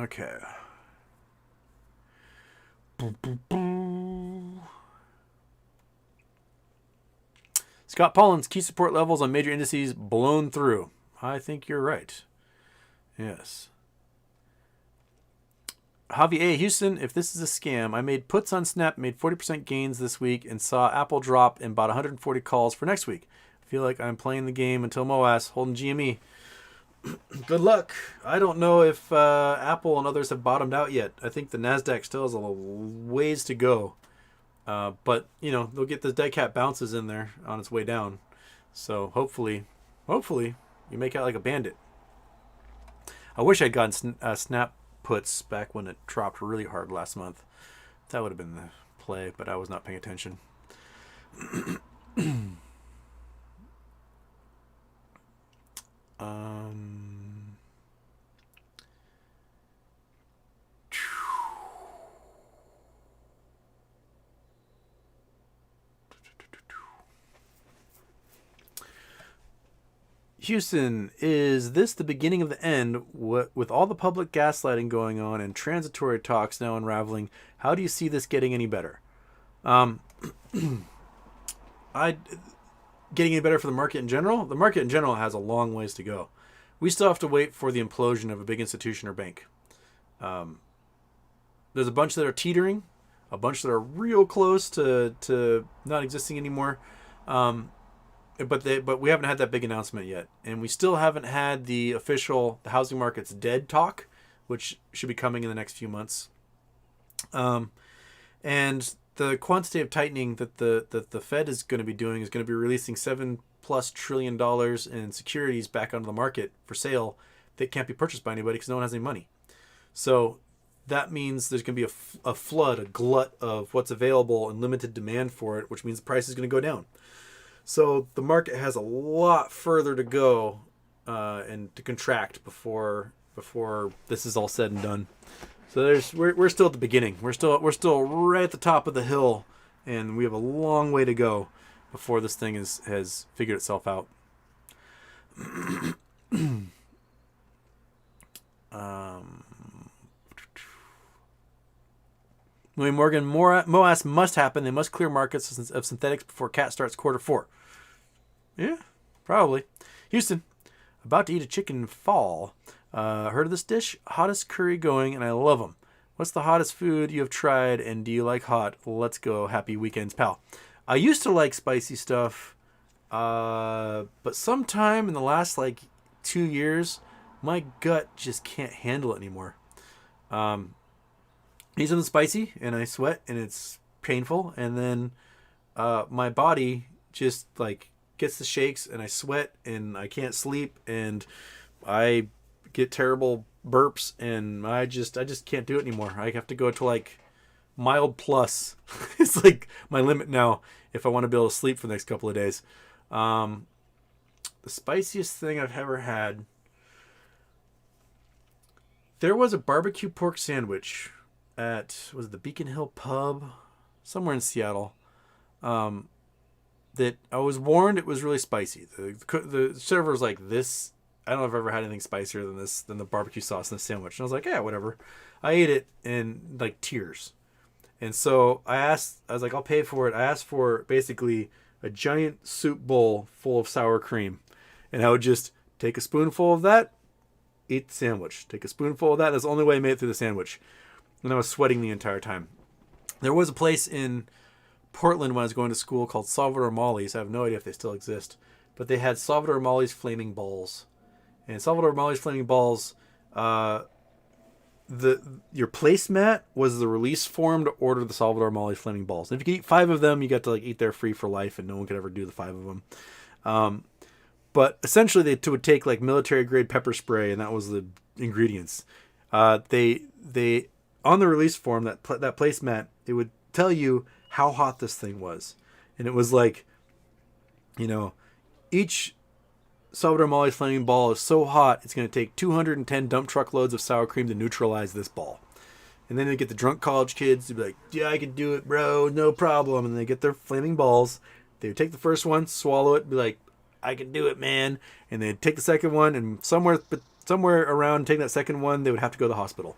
Okay. Scott Paulins, key support levels on major indices blown through. I think you're right. Yes. Javi A. Houston, if this is a scam, I made puts on Snap, made 40% gains this week, and saw Apple drop and bought 140 calls for next week. I feel like I'm playing the game until MOAS, holding GME. Good luck. I don't know if Apple and others have bottomed out yet. I think the NASDAQ still has a ways to go. But, you know, they'll get the dead cat bounces in there on its way down. So hopefully, you make out like a bandit. I wish I'd gotten Snap puts back when it dropped really hard last month. That would have been the play, but I was not paying attention. Houston, is this the beginning of the end? With all the public gaslighting going on and transitory talks now unraveling, how do you see this getting any better? Getting any better for the market in general? The market in general has a long ways to go. We still have to wait for the implosion of a big institution or bank. There's a bunch that are teetering, a bunch that are real close to not existing anymore. But we haven't had that big announcement yet. And we still haven't had the official the housing market's dead talk, which should be coming in the next few months. And the quantitative tightening that the Fed is going to be doing is going to be releasing $7+ trillion in securities back onto the market for sale that can't be purchased by anybody because no one has any money. So that means there's going to be a flood, a glut of what's available and limited demand for it, which means the price is going to go down. So the market has a lot further to go and to contract before this is all said and done. So we're still at the beginning. We're still right at the top of the hill, and we have a long way to go before this thing has figured itself out. Louis Morgan, MOAS must happen. They must clear markets of synthetics before CAT starts Q4. Yeah, probably. Houston, about to eat a chicken fall. Heard of this dish? Hottest curry going, and I love them. What's the hottest food you have tried, and do you like hot? Let's go. Happy weekends, pal. I used to like spicy stuff, but sometime in the last 2 years, my gut just can't handle it anymore. Eat something spicy, and I sweat, and it's painful, and then my body just gets the shakes, and I sweat, and I can't sleep, and I get terrible burps, and I just can't do it anymore. I have to go to mild plus. It's my limit now if I want to be able to sleep for the next couple of days. The spiciest thing I've ever had, there was a barbecue pork sandwich at, was it the Beacon Hill Pub? Somewhere in Seattle. That I was warned it was really spicy. The server was like, this, I don't know if I've ever had anything spicier than this, than the barbecue sauce in the sandwich. And I was like, yeah, whatever. I ate it in tears. And so I was like, I'll pay for it. I asked for basically a giant soup bowl full of sour cream. And I would just take a spoonful of that, eat the sandwich. Take a spoonful of that. That's the only way I made it through the sandwich. And I was sweating the entire time. There was a place in Portland when I was going to school called Salvador Molly's. I have no idea if they still exist. But they had Salvador Molly's Flaming Balls. And Salvador Molly's Flaming Balls, your placemat was the release form to order the Salvador Molly's Flaming Balls. And if you could eat 5 of them, you got to eat there free for life, and no one could ever do the 5 of them. But essentially they would take military grade pepper spray, and that was the ingredients. They on the release form, that placemat, it would tell you how hot this thing was. And it was each Salvador Molly's Flaming Ball is so hot, it's going to take 210 dump truck loads of sour cream to neutralize this ball. And then they get the drunk college kids to be like, yeah, I can do it, bro, no problem. And they get their flaming balls. They would take the first one, swallow it, be like, I can do it, man. And they'd take the second one, and somewhere somewhere around taking that second one, they would have to go to the hospital.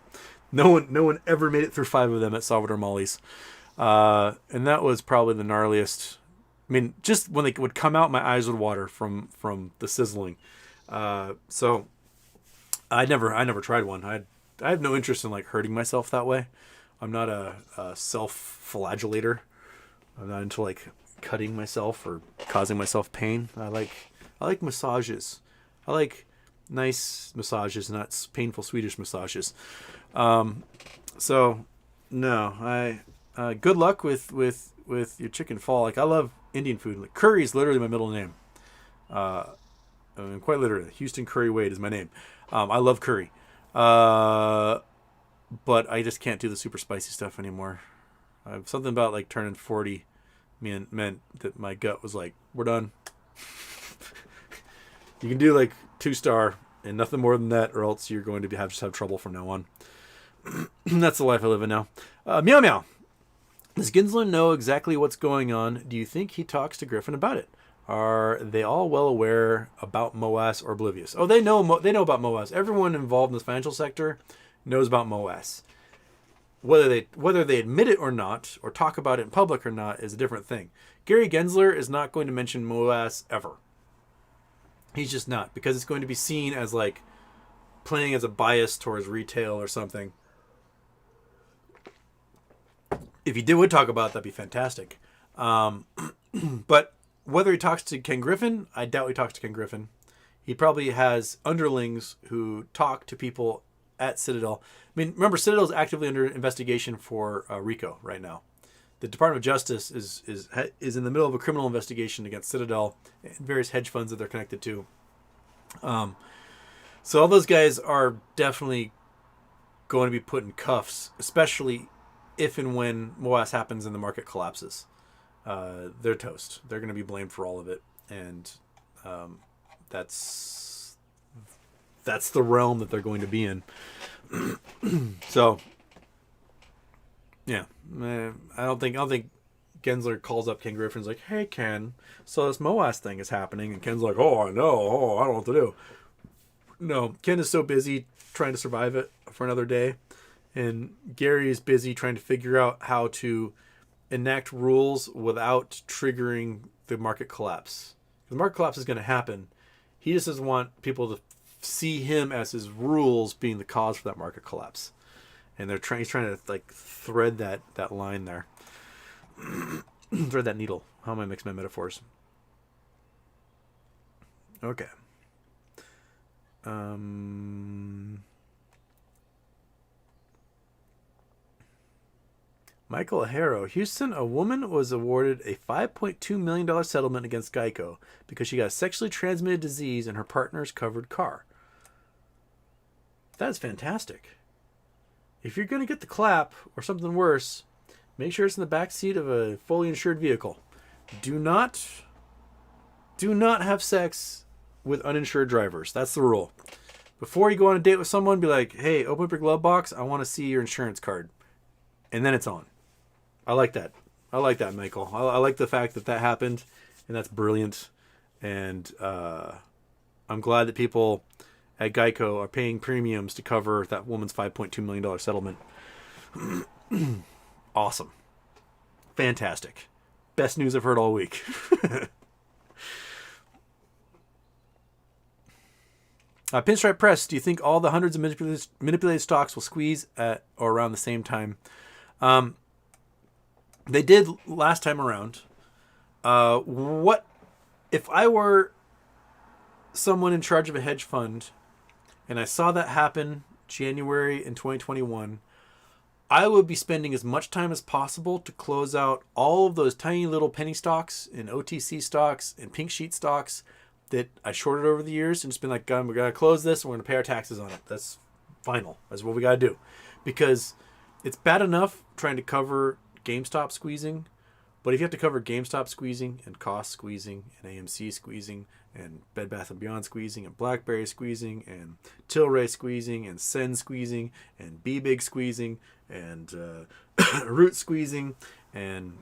No one ever made it through 5 of them at Salvador Molly's. And that was probably the gnarliest. I mean, just when they would come out, my eyes would water from the sizzling. So I never tried one. I have no interest in like hurting myself that way. I'm not a self-flagellator. I'm not into like cutting myself or causing myself pain. I like massages. I like nice massages, not painful Swedish massages. So no, good luck with your chicken fall. Like, I love Indian food. Like, curry is literally my middle name. I mean, quite literally, Houston Curry Wade is my name. I love curry. But I just can't do the super spicy stuff anymore. Something about like turning 40 meant that my gut was like, we're done. You can do like 2-star and nothing more than that, or else you're going to have trouble from now on. That's the life I live in now. Meow meow. Does Gensler know exactly what's going on? Do you think he talks to Griffin about it? Are they all well aware about MOAS or oblivious? Oh, they know about MOAS. Everyone involved in the financial sector knows about MOAS. Whether they admit it or not, or talk about it in public or not, is a different thing. Gary Gensler is not going to mention MOAS ever. He's just not, because it's going to be seen as like playing as a bias towards retail or something. If he would talk about it, that'd be fantastic. But whether he talks to Ken Griffin, I doubt he talks to Ken Griffin. He probably has underlings who talk to people at Citadel. I mean, remember, Citadel is actively under investigation for RICO right now. The Department of Justice is in the middle of a criminal investigation against Citadel and various hedge funds that they're connected to. So all those guys are definitely going to be put in cuffs, especially if and when MOAS happens and the market collapses. They're toast. They're going to be blamed for all of it, and that's the realm that they're going to be in. So, yeah, I don't think Gensler calls up Ken Griffin's like, "Hey Ken, so this MOAS thing is happening," and Ken's like, "Oh, I know. Oh, I don't know what to do." No, Ken is so busy trying to survive it for another day, and Gary is busy trying to figure out how to enact rules without triggering the market collapse. The market collapse is going to happen. He just doesn't want people to see him as his rules being the cause for that market collapse. And he's trying to like thread that line there. Thread that needle. How am I mixing my metaphors? Okay. Michael Harrow. Houston, a woman was awarded a $5.2 million settlement against Geico because she got a sexually transmitted disease in her partner's covered car. That's fantastic. If you're going to get the clap or something worse, make sure it's in the back seat of a fully insured vehicle. Do not have sex with uninsured drivers. That's the rule. Before you go on a date with someone, be like, "Hey, open up your glove box. I want to see your insurance card." And then it's on. I like that. Michael. I like the fact that happened, and that's brilliant. And I'm glad that people at Geico are paying premiums to cover that woman's $5.2 million settlement. Awesome. Fantastic. Best news I've heard all week. Pinstripe Press, do you think all the hundreds of manipulated stocks will squeeze at or around the same time? They did last time around. What if I were someone in charge of a hedge fund and I saw that happen January in 2021? I would be spending as much time as possible to close out all of those tiny little penny stocks and OTC stocks and pink sheet stocks that I shorted over the years, and just been like, "God, we got to close this and we're going to pay our taxes on it." That's final. That's what we got to do. Because it's bad enough trying to cover GameStop squeezing, but if you have to cover GameStop squeezing and Cost squeezing and AMC squeezing and Bed Bath & Beyond squeezing and BlackBerry squeezing and Tilray squeezing and Sen squeezing and B-Big squeezing and Root squeezing and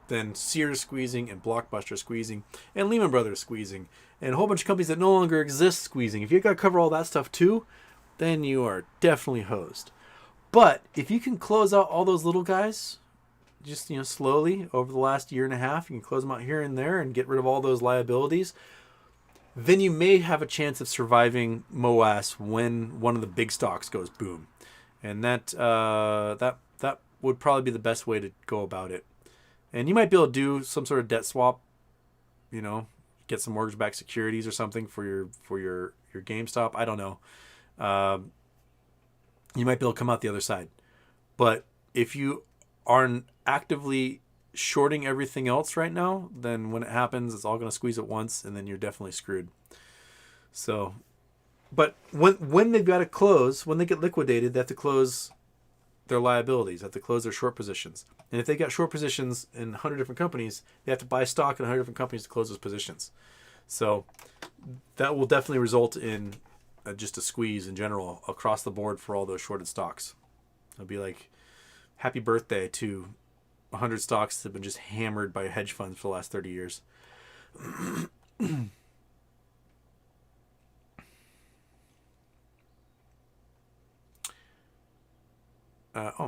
then Sears squeezing and Blockbuster squeezing and Lehman Brothers squeezing and a whole bunch of companies that no longer exist squeezing. If you got to cover all that stuff too, then you are definitely hosed. But if you can close out all those little guys, just slowly over the last year and a half, you can close them out here and there and get rid of all those liabilities. Then you may have a chance of surviving MOAS when one of the big stocks goes boom, and that would probably be the best way to go about it. And you might be able to do some sort of debt swap, get some mortgage-backed securities or something for your GameStop. I don't know. You might be able to come out the other side. But if you are actively shorting everything else right now, then when it happens, it's all going to squeeze at once, and then you're definitely screwed. So, but when they've got to close, when they get liquidated, they have to close their liabilities, they have to close their short positions. And if they got short positions in 100 different companies, they have to buy stock in 100 different companies to close those positions. So that will definitely result in just a squeeze in general across the board for all those shorted stocks. It'll be like happy birthday to 100 stocks that have been just hammered by hedge funds for the last 30 years.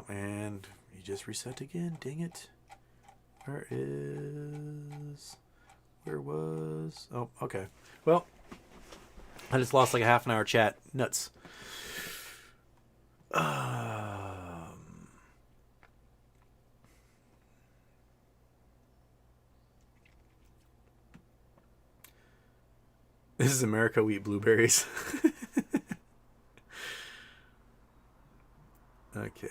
And he just reset again. Dang it. Where was... Oh, okay. Well, I just lost like a half an hour chat. Nuts. This is America, we eat blueberries. Okay.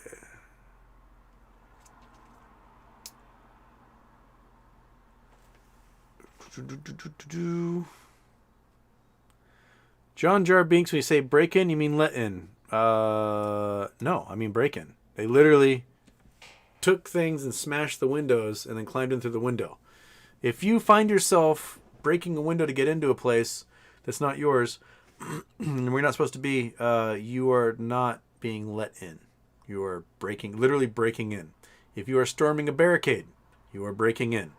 John Jar Binks, when you say break in, you mean let in? No, I mean break in. They literally took things and smashed the windows and then climbed in through the window. If you find yourself breaking a window to get into a place that's not yours, and we're not supposed to be, you are not being let in. You are literally breaking in. If you are storming a barricade, you are breaking in.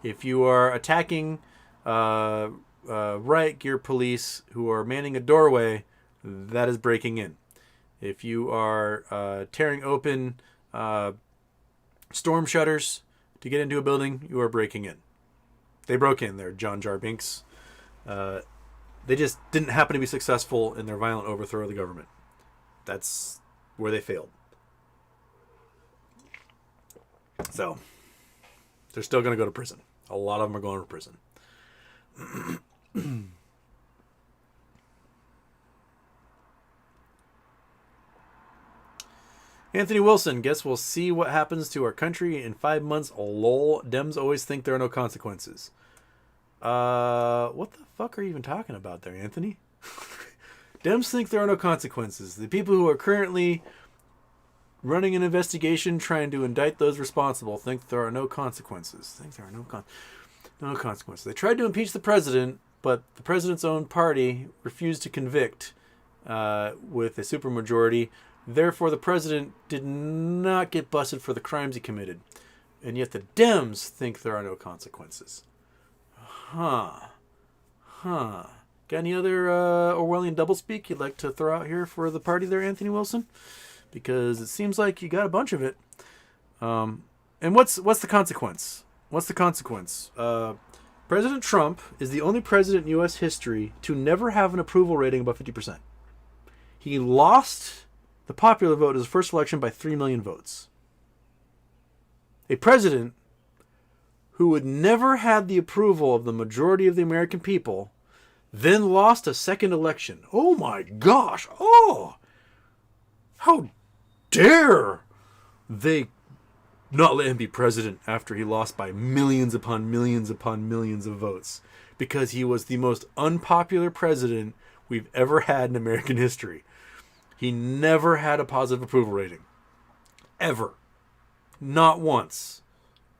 If you are attacking riot gear police who are manning a doorway, that is breaking in. If you are tearing open storm shutters to get into a building, you are breaking in. They broke in there, John Jar Binks. They just didn't happen to be successful in their violent overthrow of the government. That's where they failed. So, they're still going to go to prison. A lot of them are going to prison. Anthony Wilson, guess we'll see what happens to our country in 5 months. Lol, Dems always think there are no consequences. What the fuck are you even talking about there, Anthony? Dems think there are no consequences. The people who are currently running an investigation trying to indict those responsible think there are no consequences. No consequences. They tried to impeach the president, but the president's own party refused to convict with a supermajority. Therefore, the president did not get busted for the crimes he committed. And yet the Dems think there are no consequences. Got any other Orwellian doublespeak you'd like to throw out here for the party there, Anthony Wilson? Because it seems like you got a bunch of it. And what's the consequence? What's the consequence? President Trump is the only president in U.S. history to never have an approval rating above 50%. He lost the popular vote in his first election by 3 million votes. A president who would never had the approval of the majority of the American people then lost a second election. Oh my gosh. Oh, how dare they not let him be president after he lost by millions upon millions upon millions of votes, because he was the most unpopular president we've ever had in American history. He never had a positive approval rating. Ever. Not once.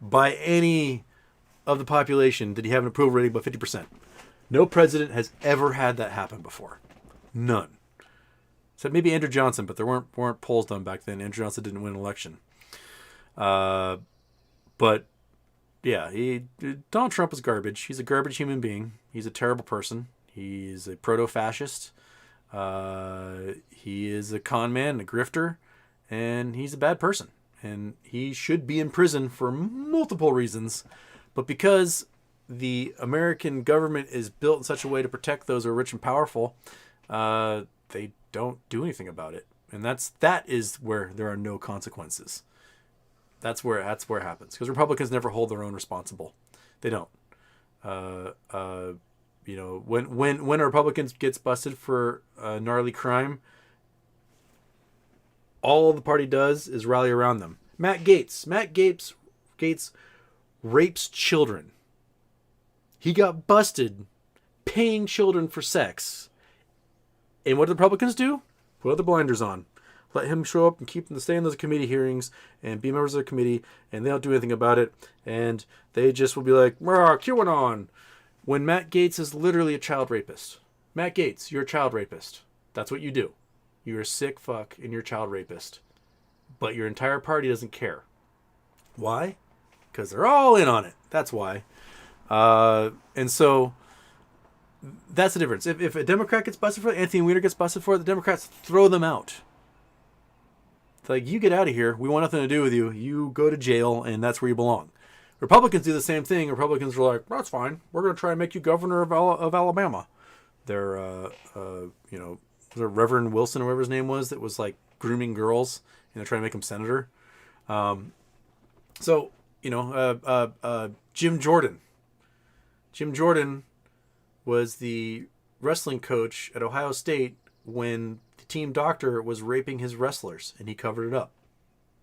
By any of the population did he have an approval rating above 50%. No president has ever had that happen before. None. Except maybe Andrew Johnson, but there weren't polls done back then. Andrew Johnson didn't win an election. But Yeah, Donald Trump is garbage. He's a garbage human being. He's a terrible person. He's a proto-fascist. He is a con man, a grifter, and he's a bad person. And he should be in prison for multiple reasons. But because the American government is built in such a way to protect those who are rich and powerful, they don't do anything about it. And that is where there are no consequences. That's where it happens. Because Republicans never hold their own responsible. They don't. When a Republican gets busted for gnarly crime, all the party does is rally around them. Matt Gaetz rapes children. He got busted paying children for sex. And what do the Republicans do? Put other blinders on. Let him show up and keep them to stay in those committee hearings and be members of the committee, and they don't do anything about it. And they just will be like, QAnon. When Matt Gaetz is literally a child rapist. Matt Gaetz, you're a child rapist. That's what you do. You're a sick fuck and you're a child rapist. But your entire party doesn't care. Why? Because they're all in on it. That's why. And so that's the difference. If a Democrat gets busted for it, Anthony Weiner gets busted for it, the Democrats throw them out. It's like, you get out of here. We want nothing to do with you. You go to jail, and that's where you belong. Republicans do the same thing. Republicans are like, that's fine. We're going to try and make you governor of Alabama. They're, Reverend Wilson, or whatever his name was, that was like grooming girls, and they're trying to make him senator. Jim Jordan. Jim Jordan was the wrestling coach at Ohio State when the team doctor was raping his wrestlers, and he covered it up.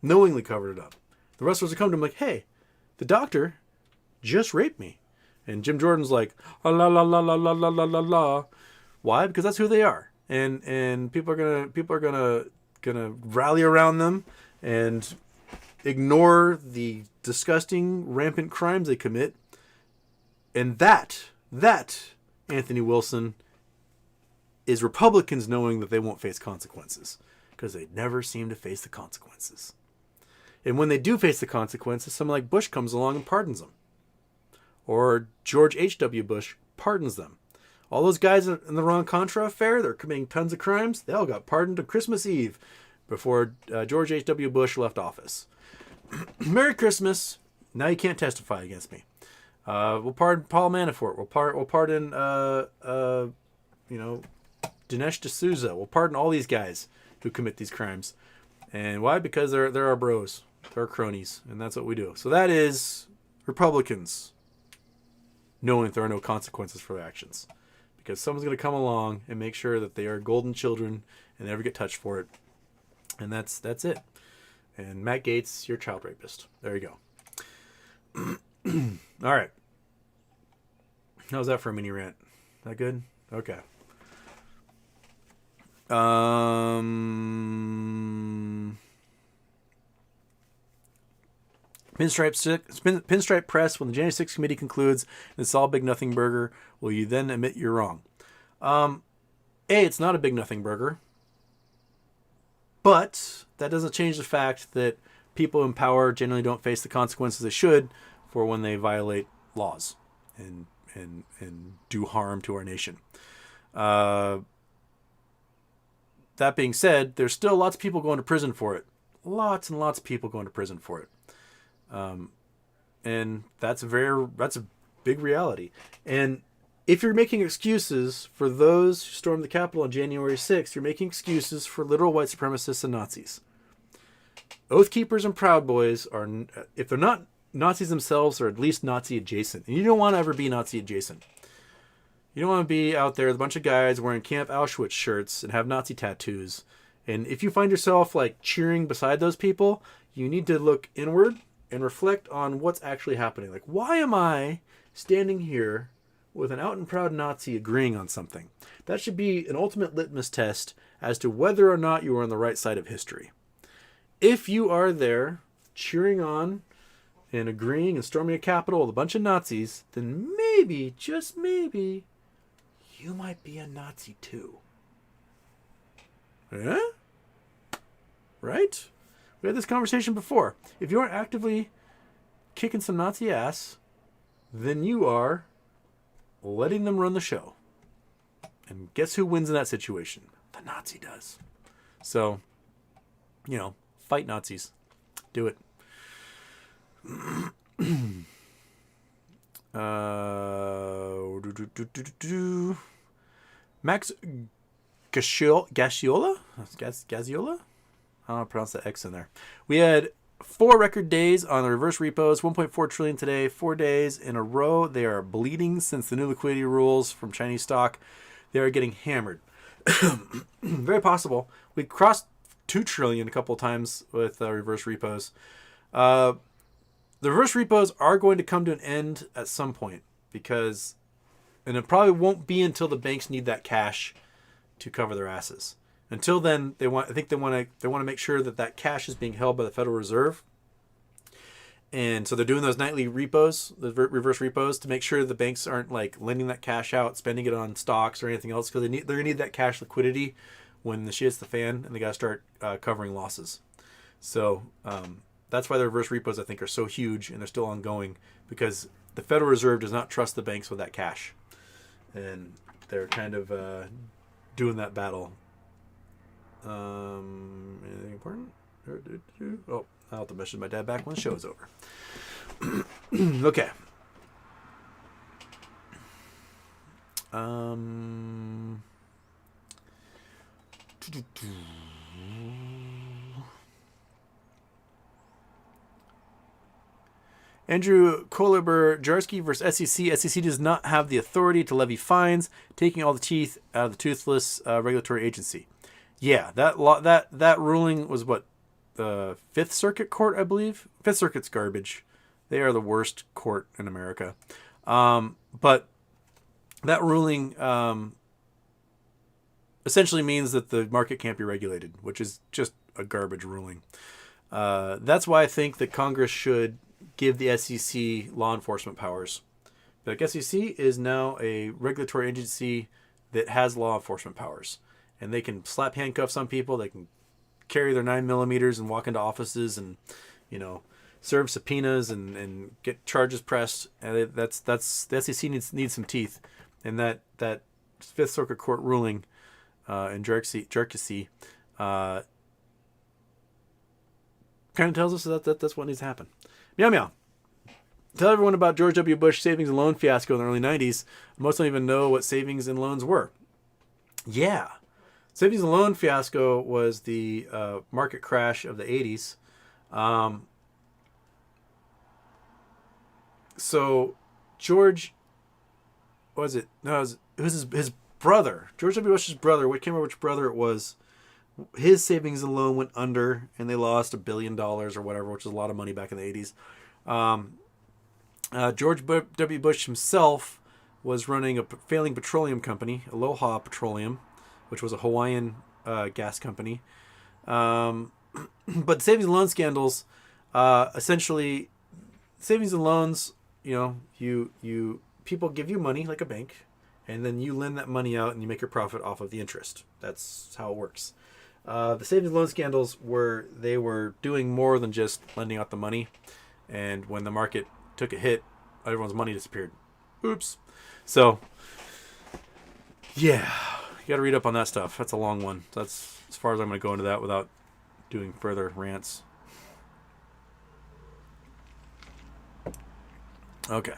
Knowingly covered it up. The wrestlers would come to him like, hey, the doctor just raped me. And Jim Jordan's like, la la la la la la la la la. Why? Because that's who they are. And people are gonna rally around them and ignore the disgusting, rampant crimes they commit. And that, Anthony Wilson, is Republicans knowing that they won't face consequences. Because they never seem to face the consequences. And when they do face the consequences, someone like Bush comes along and pardons them. Or George H.W. Bush pardons them. All those guys in the Iran-Contra affair, they're committing tons of crimes, they all got pardoned on Christmas Eve before George H.W. Bush left office. Merry Christmas. Now you can't testify against me. We'll pardon Paul Manafort. We'll pardon Dinesh D'Souza. We'll pardon all these guys who commit these crimes. And why? Because they're our bros. They're our cronies. And that's what we do. So that is Republicans knowing that there are no consequences for their actions. Because someone's going to come along and make sure that they are golden children and never get touched for it. And that's it. And Matt Gaetz, you're a child rapist. There you go. All right. How's that for a mini rant? That good? Okay. Pinstripe press. When the January 6th committee concludes and it's all big nothing burger, will you then admit you're wrong? It's not a big nothing burger. But that doesn't change the fact that people in power generally don't face the consequences they should for when they violate laws and do harm to our nation. That being said, there's still lots of people going to prison for it. Lots and lots of people going to prison for it. And that's a big reality. And if you're making excuses for those who stormed the Capitol on January 6th, you're making excuses for literal white supremacists and Nazis. Oath Keepers and Proud Boys are, if they're not Nazis themselves, are at least Nazi adjacent. And you don't want to ever be Nazi adjacent. You don't want to be out there with a bunch of guys wearing Camp Auschwitz shirts and have Nazi tattoos. And if you find yourself like cheering beside those people, you need to look inward and reflect on what's actually happening. Like, why am I standing here with an out and proud Nazi agreeing on something? That should be an ultimate litmus test as to whether or not you are on the right side of history. If you are there cheering on and agreeing and storming a Capitol with a bunch of Nazis, then maybe, just maybe, you might be a Nazi too. Yeah? Right? We had this conversation before. If you aren't actively kicking some Nazi ass than you are letting them run the show. And guess who wins in that situation? The Nazi does. So, fight Nazis. Do it. Max Gacciola? Gazziola? I don't know how to pronounce that X in there. We had 4 record days on the reverse repos, 1.4 trillion today, 4 days in a row. They are bleeding since the new liquidity rules from Chinese stock. They are getting hammered. Very possible. We crossed 2 trillion a couple of times with reverse repos. The reverse repos are going to come to an end at some point and it probably won't be until the banks need that cash to cover their asses. Until then, they want to make sure that cash is being held by the Federal Reserve. And so they're doing those nightly repos, the reverse repos, to make sure the banks aren't like lending that cash out, spending it on stocks or anything else, because they're going to need that cash liquidity when the shit hits the fan, and they got to start covering losses. So that's why the reverse repos, I think, are so huge, and they're still ongoing, because the Federal Reserve does not trust the banks with that cash. And they're kind of doing that battle. Anything important? Oh, I'll have to message my dad back when the show is over. Okay. Andrew Koliber-Jarski versus SEC. SEC does not have the authority to levy fines, taking all the teeth out of the toothless regulatory agency. Yeah, that ruling was what, the Fifth Circuit Court, I believe. Fifth Circuit's garbage. They are the worst court in America. But that ruling essentially means that the market can't be regulated, which is just a garbage ruling. That's why I think that Congress should give the SEC law enforcement powers. Like, SEC is now a regulatory agency that has law enforcement powers. And they can slap handcuffs on people. They can carry their 9mm and walk into offices and, serve subpoenas and get charges pressed. And that's the SEC needs some teeth. And that Fifth Circuit Court ruling in Chikuseki kind of tells us that's what needs to happen. Meow meow. Tell everyone about George W. Bush savings and loan fiasco in the early 90s. Most don't even know what savings and loans were. Yeah. Savings and loan fiasco was the market crash of the 80s. So George, what was it? No, it was his brother. George W. Bush's brother. I can't remember which brother it was. His savings and loan went under, and they lost $1 billion or whatever, which is a lot of money back in the 80s. George W. Bush himself was running a failing petroleum company, Aloha Petroleum, which was a Hawaiian gas company. But savings and loan scandals, essentially, savings and loans, you people give you money like a bank, and then you lend that money out and you make your profit off of the interest. That's how it works. The savings and loan scandals they were doing more than just lending out the money, and when the market took a hit, everyone's money disappeared. Oops. So, yeah. You got to read up on that stuff. That's a long one. That's as far as I'm going to go into that without doing further rants. Okay.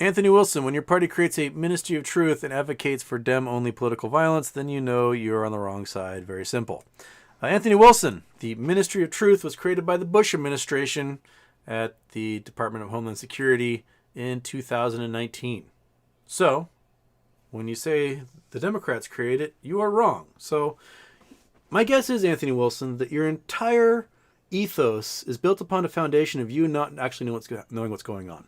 Anthony Wilson, when your party creates a Ministry of Truth and advocates for Dem-only political violence, then you know you're on the wrong side. Very simple. Anthony Wilson, the Ministry of Truth was created by the Bush administration at the Department of Homeland Security in 2019. So, when you say the Democrats created it, you are wrong. So, my guess is, Anthony Wilson, that your entire ethos is built upon a foundation of you not actually knowing what's going on.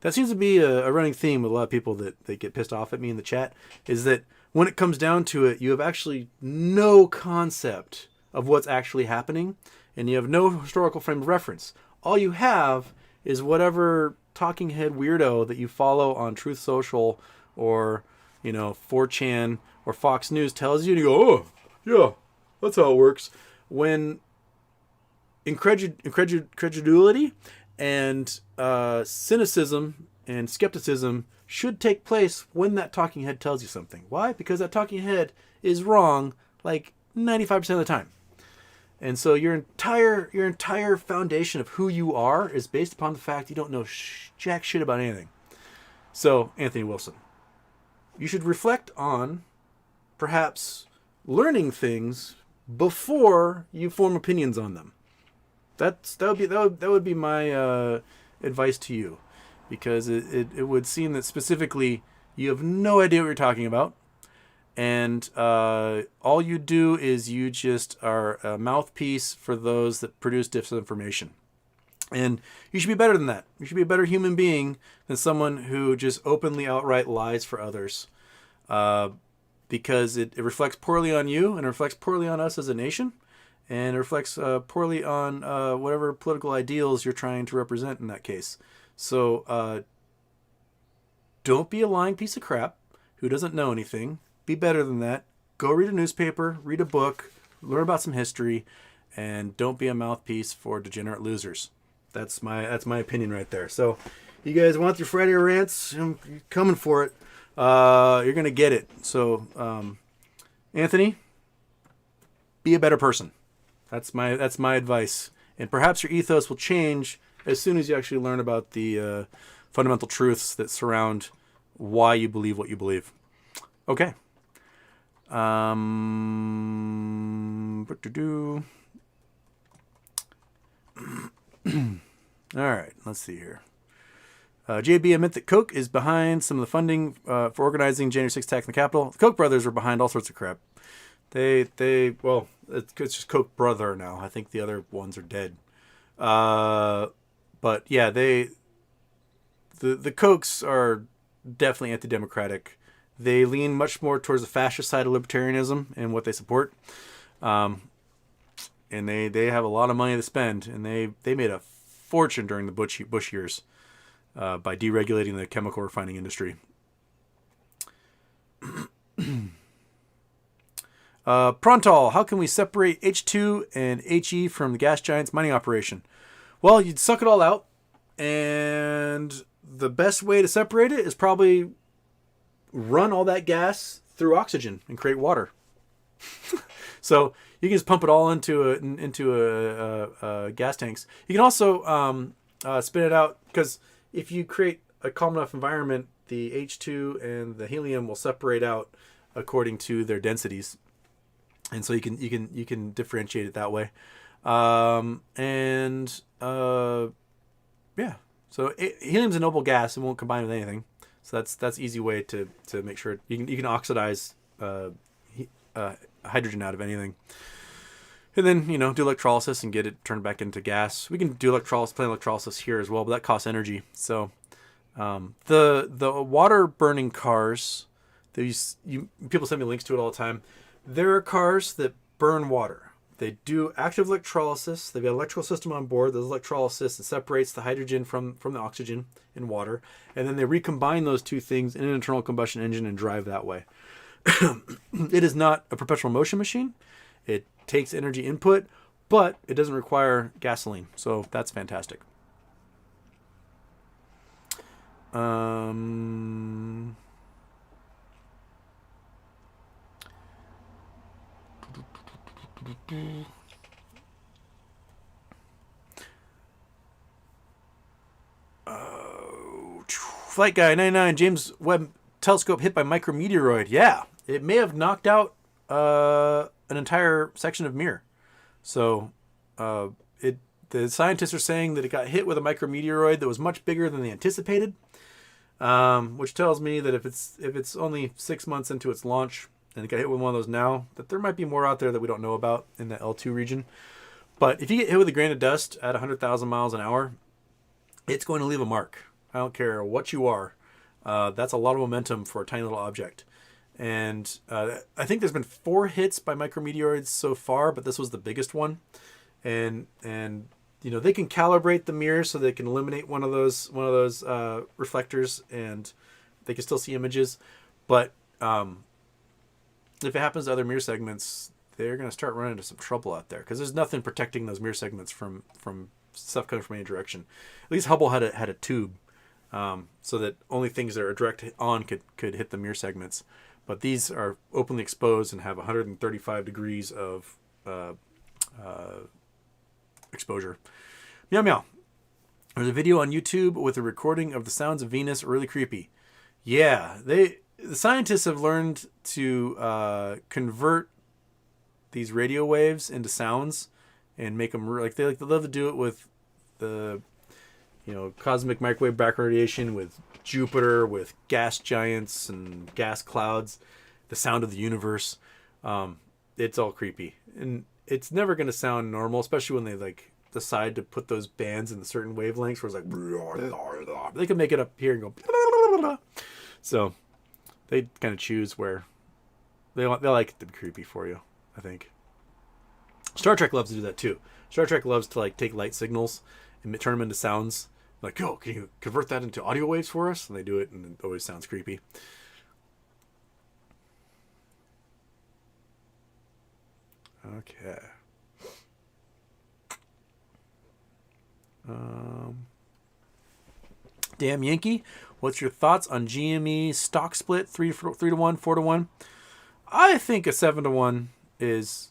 That seems to be a running theme with a lot of people that get pissed off at me in the chat, is that when it comes down to it, you have actually no concept of what's actually happening, and you have no historical frame of reference. All you have is whatever talking head weirdo that you follow on Truth Social or, 4chan or Fox News tells you, and you go, oh, yeah, that's how it works. When incredulity and cynicism and skepticism should take place when that talking head tells you something. Why? Because that talking head is wrong like 95% of the time. And so your entire foundation of who you are is based upon the fact you don't know jack shit about anything. So, Anthony Wilson, you should reflect on perhaps learning things before you form opinions on them. That would be my advice to you, because it would seem that specifically you have no idea what you're talking about, and all you do is you just are a mouthpiece for those that produce disinformation. And you should be better than that. You should be a better human being than someone who just openly outright lies for others, because it reflects poorly on you and it reflects poorly on us as a nation. And it reflects poorly on whatever political ideals you're trying to represent in that case. So don't be a lying piece of crap who doesn't know anything. Be better than that. Go read a newspaper, read a book, learn about some history, and don't be a mouthpiece for degenerate losers. That's my opinion right there. So you guys want your Friday rants? I'm coming for it. You're going to get it. So Anthony, be a better person. That's my advice. And perhaps your ethos will change as soon as you actually learn about the fundamental truths that surround why you believe what you believe. Okay. All right, let's see here. JB admit that Koch is behind some of the funding for organizing January 6th attack in the Capitol. The Koch brothers are behind all sorts of crap. Well, it's just Koch brother now. I think the other ones are dead. But yeah, the Kochs are definitely anti-democratic. They lean much more towards the fascist side of libertarianism and what they support. And they have a lot of money to spend, and they made a fortune during the Bush years by deregulating the chemical refining industry. Prontal, how can we separate H2 and HE from the gas giant's mining operation? Well, you'd suck it all out, and the best way to separate it is probably run all that gas through oxygen and create water. So you can just pump it all into gas tanks. You can also spin it out, because if you create a calm enough environment, the H2 and the helium will separate out according to their densities. And so you can differentiate it that way, yeah. So helium's a noble gas; it won't combine with anything. So that's easy way to make sure you can oxidize hydrogen out of anything, and then do electrolysis and get it turned back into gas. We can do plain electrolysis here as well, but that costs energy. So the water burning cars, people send me links to it all the time. There are cars that burn water. They do active electrolysis. They've got an electrical system on board. There's electrolysis that separates the hydrogen from the oxygen in water. And then they recombine those two things in an internal combustion engine and drive that way. It is not a perpetual motion machine. It takes energy input, but it doesn't require gasoline. So that's fantastic. Flight Guy 99, James Webb Telescope hit by micrometeoroid. Yeah, it may have knocked out an entire section of Mir. So the scientists are saying that it got hit with a micrometeoroid that was much bigger than they anticipated, which tells me that if it's only 6 months into its launch and it got hit with one of those now, that there might be more out there that we don't know about in the L2 region. But if you get hit with a grain of dust at 100,000 miles an hour, it's going to leave a mark. I don't care what you are. That's a lot of momentum for a tiny little object. And I think there's been 4 hits by micrometeoroids so far, but this was the biggest one. and you know, they can calibrate the mirror so they can eliminate one of those reflectors, and they can still see images. But if it happens to other mirror segments, they're going to start running into some trouble out there, because there's nothing protecting those mirror segments from stuff coming from any direction. At least Hubble had a tube, so that only things that are direct on could hit the mirror segments. But these are openly exposed and have 135 degrees of exposure. Meow meow. There's a video on YouTube with a recording of the sounds of Venus. Really creepy. Yeah, the scientists have learned to convert these radio waves into sounds and make them they love to do it with the cosmic microwave background radiation, with Jupiter, with gas giants and gas clouds, the sound of the universe. It's all creepy, and it's never going to sound normal, especially when they decide to put those bands in certain wavelengths where it's like they can make it up here and go. So they kind of choose where they like it to be creepy for you, I think. Star Trek loves to do that too. Star Trek loves to take light signals and turn them into sounds. Like, oh, can you convert that into audio waves for us? And they do it, and it always sounds creepy. Okay. Damn Yankee, what's your thoughts on GME stock split 3-1, 4-1? I think a 7-1 is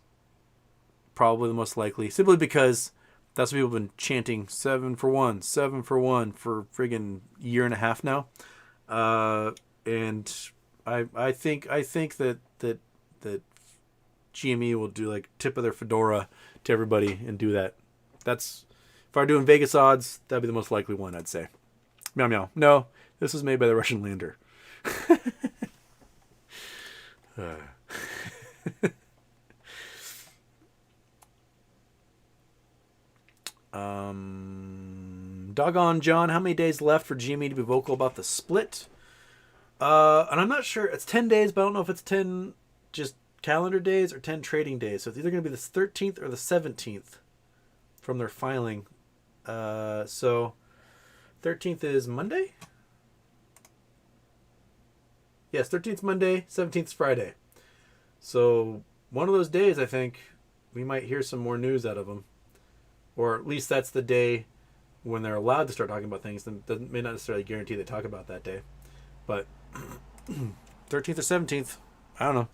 probably the most likely, simply because that's what people have been chanting, 7 for 1 for friggin' year and a half now. And I think that GME will do tip of their fedora to everybody and do that. That's, if I were doing Vegas odds, that'd be the most likely one, I'd say. Meow meow. No, this was made by the Russian lander. Doggone John, how many days left for GME to be vocal about the split? And I'm not sure. It's 10 days, but I don't know if it's 10 just calendar days or 10 trading days. So it's either going to be the 13th or the 17th from their filing. So 13th is Monday? Yes, 13th Monday, 17th is Friday. So one of those days, I think, we might hear some more news out of them. Or at least that's the day when they're allowed to start talking about things. Then that may not necessarily guarantee they talk about that day. But 13th or 17th, I don't know.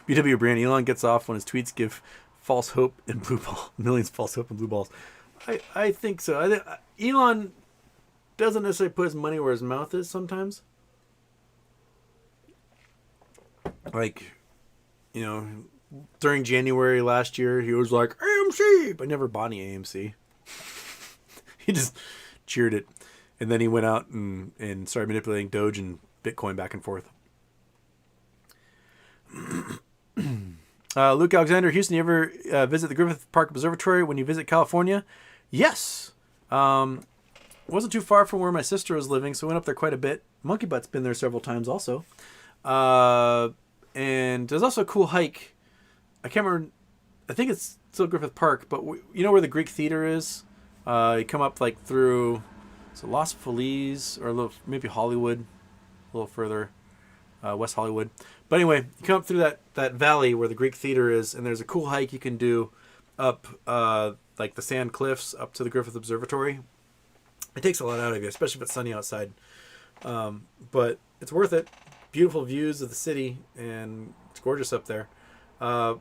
BW Brand, Elon gets off when his tweets give false hope and blue ball. Millions false hope and blue balls. I think so. Elon doesn't necessarily put his money where his mouth is sometimes. During January last year, he was like, AMC, but never bought any AMC. He just cheered it. And then he went out and started manipulating Doge and Bitcoin back and forth. Luke Alexander, Houston, you ever visit the Griffith Park Observatory when you visit California? Yes. Wasn't too far from where my sister was living, so I went up there quite a bit. Monkey Butt's been there several times also. And there's also a cool hike. I can't remember. I think it's still Griffith Park, but you know where the Greek Theater is? You come up through Los Feliz or maybe Hollywood, a little further, West Hollywood. But anyway, you come up through that valley where the Greek Theater is, and there's a cool hike you can do up the sand cliffs up to the Griffith Observatory. It takes a lot out of you, especially if it's sunny outside. But it's worth it. Beautiful views of the city, and it's gorgeous up there. A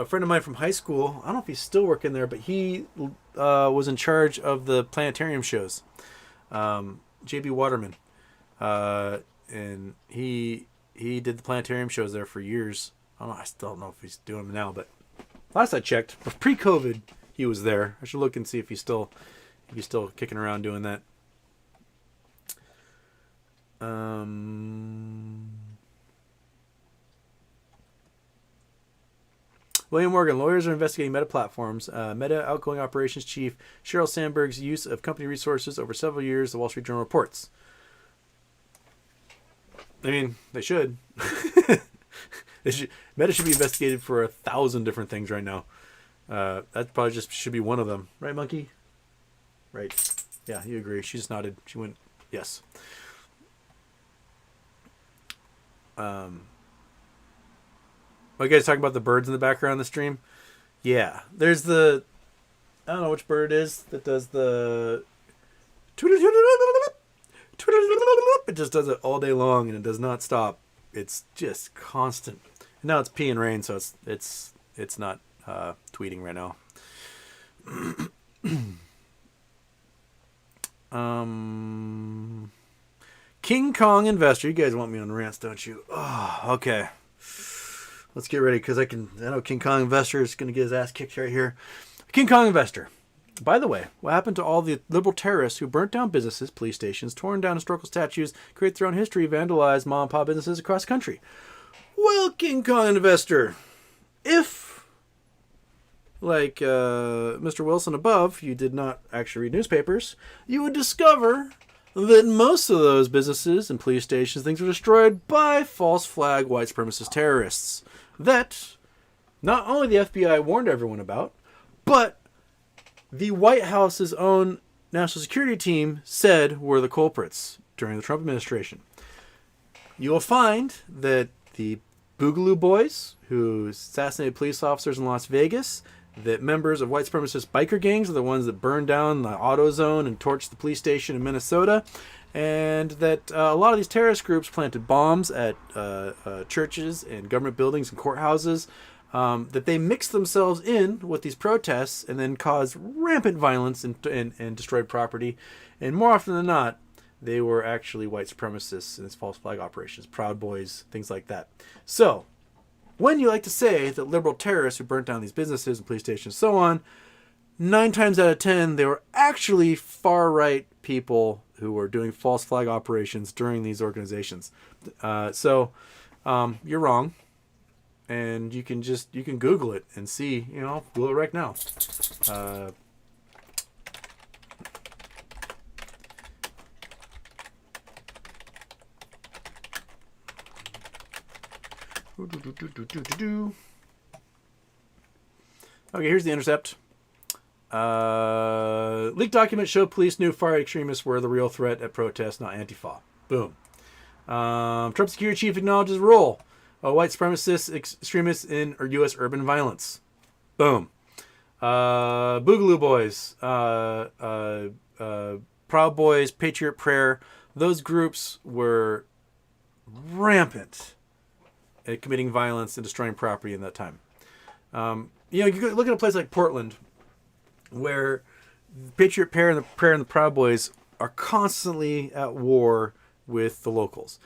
friend of mine from high school, I don't know if he's still working there, but he was in charge of the Planetarium shows. J.B. Waterman. And he did the Planetarium shows there for years. I still don't know if he's doing them now, but last I checked, pre-COVID, he was there. I should look and see if he's still kicking around doing that. William Morgan, lawyers are investigating Meta Platforms. Meta outgoing operations chief Sheryl Sandberg's use of company resources over several years, the Wall Street Journal reports. I mean, they should. Meta should be investigated for 1,000 different things right now. That probably just should be one of them. Right, Monkey? Right. Yeah, you agree. She just nodded. She went, yes. You guys talking about the birds in the background of the stream? Yeah. There's I don't know which bird it is that does the... It just does it all day long and it does not stop. It's just constant. And now it's peeing rain, so it's not tweeting right now. King Kong investor. You guys want me on rants, don't you? Oh, okay. Let's get ready because I know King Kong investor is going to get his ass kicked right here. King Kong investor. By the way, what happened to all the liberal terrorists who burnt down businesses, police stations, torn down historical statues, created their own history, vandalized mom and pop businesses across the country? Well, King Kong investor, if, like Mr. Wilson above, you did not actually read newspapers, you would discover that most of those businesses and police stations, things were destroyed by false flag white supremacist terrorists that not only the FBI warned everyone about, but the White House's own national security team said were the culprits during the Trump administration. You will find that the Boogaloo Boys, who assassinated police officers in Las Vegas, that members of white supremacist biker gangs are the ones that burned down the AutoZone and torched the police station in Minnesota, and that a lot of these terrorist groups planted bombs at churches and government buildings and courthouses, that they mixed themselves in with these protests and then caused rampant violence and destroyed property. And more often than not, they were actually white supremacists in its false flag operations, Proud Boys, things like that. So, when you like to say that liberal terrorists who burnt down these businesses and police stations and so on, 9 times out of 10, they were actually far-right people who were doing false flag operations during these organizations. So, you're wrong. And you can Google it and see, Google it right now. Okay, here's the Intercept. Leaked documents show police knew far-right extremists were the real threat at protests, not Antifa. Boom. Trump security chief acknowledges role of white supremacist extremists in U.S. urban violence. Boom. Boogaloo Boys, Proud Boys, Patriot Prayer, those groups were rampant at committing violence and destroying property in that time. You look at a place like Portland, where Patriot Prayer and the Proud Boys are constantly at war with the locals.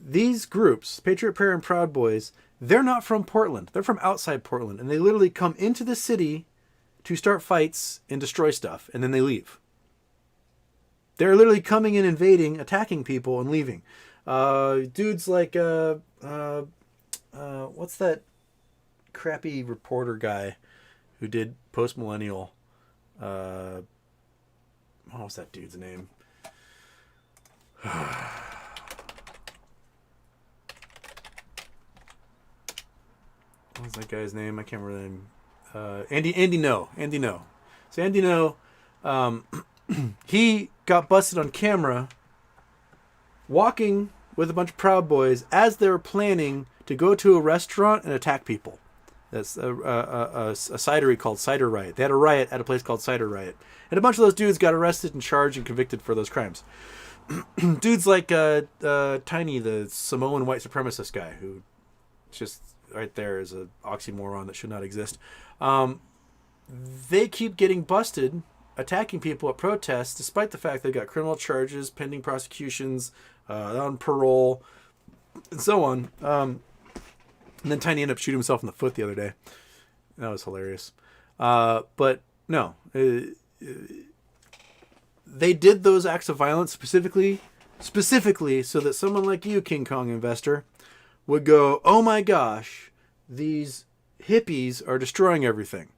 These groups, Patriot Prayer and Proud Boys, they're not from Portland. They're from outside Portland, and they literally come into the city to start fights and destroy stuff, and then they leave. They're literally coming in, invading, attacking people, and leaving. Dudes like what's that crappy reporter guy who did Post Millennial? What was that dude's name? What's that guy's name? I can't remember the name. Andy No. So Andy No, he got busted on camera walking with a bunch of Proud Boys as they were planning to go to a restaurant and attack people. That's a cidery called Cider Riot. They had a riot at a place called Cider Riot. And a bunch of those dudes got arrested and charged and convicted for those crimes. Dudes like Tiny, the Samoan white supremacist guy, who just right there is an oxymoron that should not exist. They keep getting busted attacking people at protests, despite the fact they've got criminal charges, pending prosecutions, on parole, and so on. And then Tiny ended up shooting himself in the foot the other day. That was hilarious. But no, they did those acts of violence specifically so that someone like you, King Kong investor, would go, oh my gosh, these hippies are destroying everything,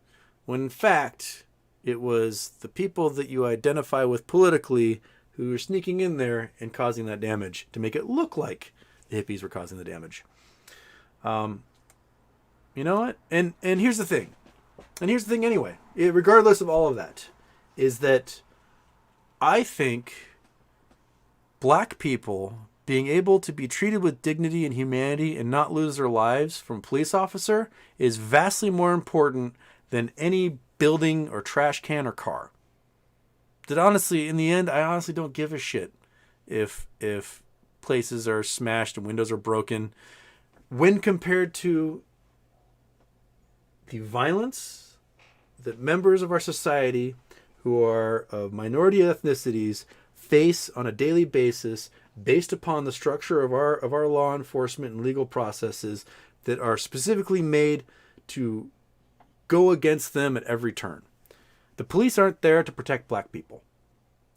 when in fact it was the people that you identify with politically who are sneaking in there and causing that damage to make it look like the hippies were causing the damage. You know what? And here's the thing. And here's the thing anyway. Regardless of all of that, is that I think black people being able to be treated with dignity and humanity and not lose their lives from a police officer is vastly more important than any building or trash can or car. That honestly, in the end, I honestly don't give a shit if places are smashed and windows are broken when compared to the violence that members of our society who are of minority ethnicities face on a daily basis based upon the structure of our law enforcement and legal processes that are specifically made to go against them at every turn. The police aren't there to protect black people.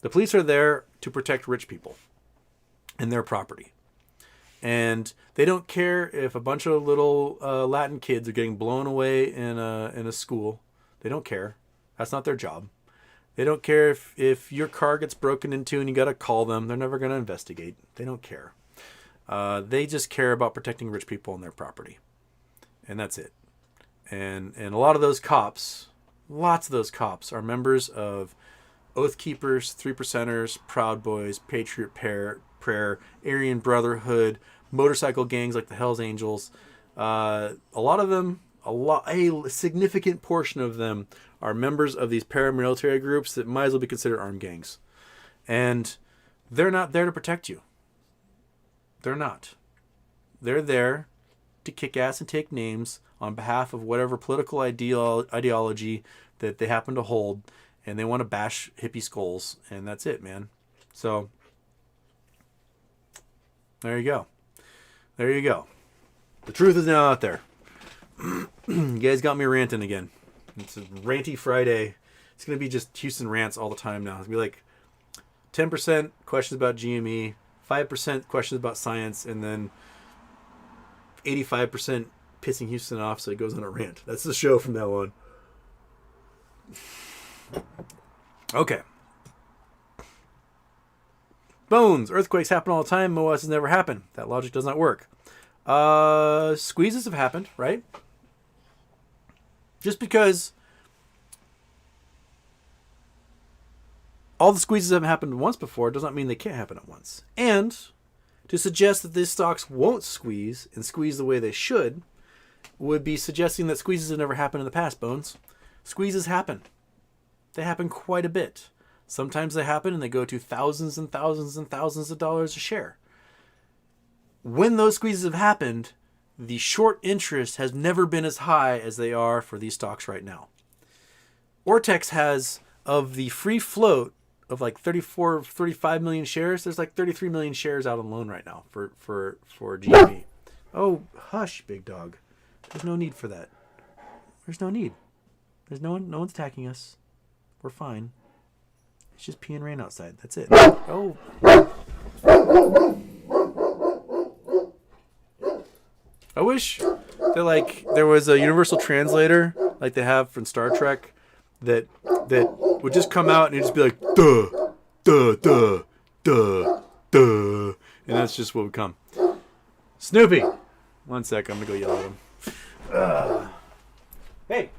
The police are there to protect rich people and their property. And they don't care if a bunch of little Latin kids are getting blown away in a school. They don't care. That's not their job. They don't care if your car gets broken into and you got to call them. They're never going to investigate. They don't care. They just care about protecting rich people and their property. And that's it. And a lot of those cops, lots of those cops are members of Oath Keepers, Three Percenters, Proud Boys, Patriot Prayer, Aryan Brotherhood, motorcycle gangs like the Hells Angels. A lot of them, a significant portion of them are members of these paramilitary groups that might as well be considered armed gangs. And they're not there to protect you. They're not. They're there to kick ass and take names on behalf of whatever political ideology that they happen to hold, and they want to bash hippie skulls, and that's it, man. So, there you go. There you go. The truth is now out there. You guys got me ranting again. It's a ranty Friday. It's going to be just Houston rants all the time now. It's going to be like 10% questions about GME, 5% questions about science, and then 85% pissing Houston off so he goes on a rant. That's the show from now on. Okay. Bones. Earthquakes happen all the time. MOAS has never happened. That logic does not work. Squeezes have happened, right? Just because all the squeezes haven't happened once before does not mean they can't happen at once. And to suggest that these stocks won't squeeze and squeeze the way they should would be suggesting that squeezes have never happened in the past, Bones. Squeezes happen. They happen quite a bit. Sometimes they happen and they go to thousands and thousands and thousands of dollars a share. When those squeezes have happened, the short interest has never been as high as they are for these stocks right now. Ortex has, of the free float of like 35 million shares, there's like 33 million shares out on loan right now for GME. Oh, hush, big dog. There's no need for that. There's no need. There's no one's attacking us. We're fine. It's just pee and rain outside. That's it. Oh. I wish that like there was a universal translator like they have from Star Trek that would just come out and it'd just be like duh, duh, duh, duh, duh, and that's just what would come. Snoopy, 1 sec, I'm gonna go yell at him. Hey,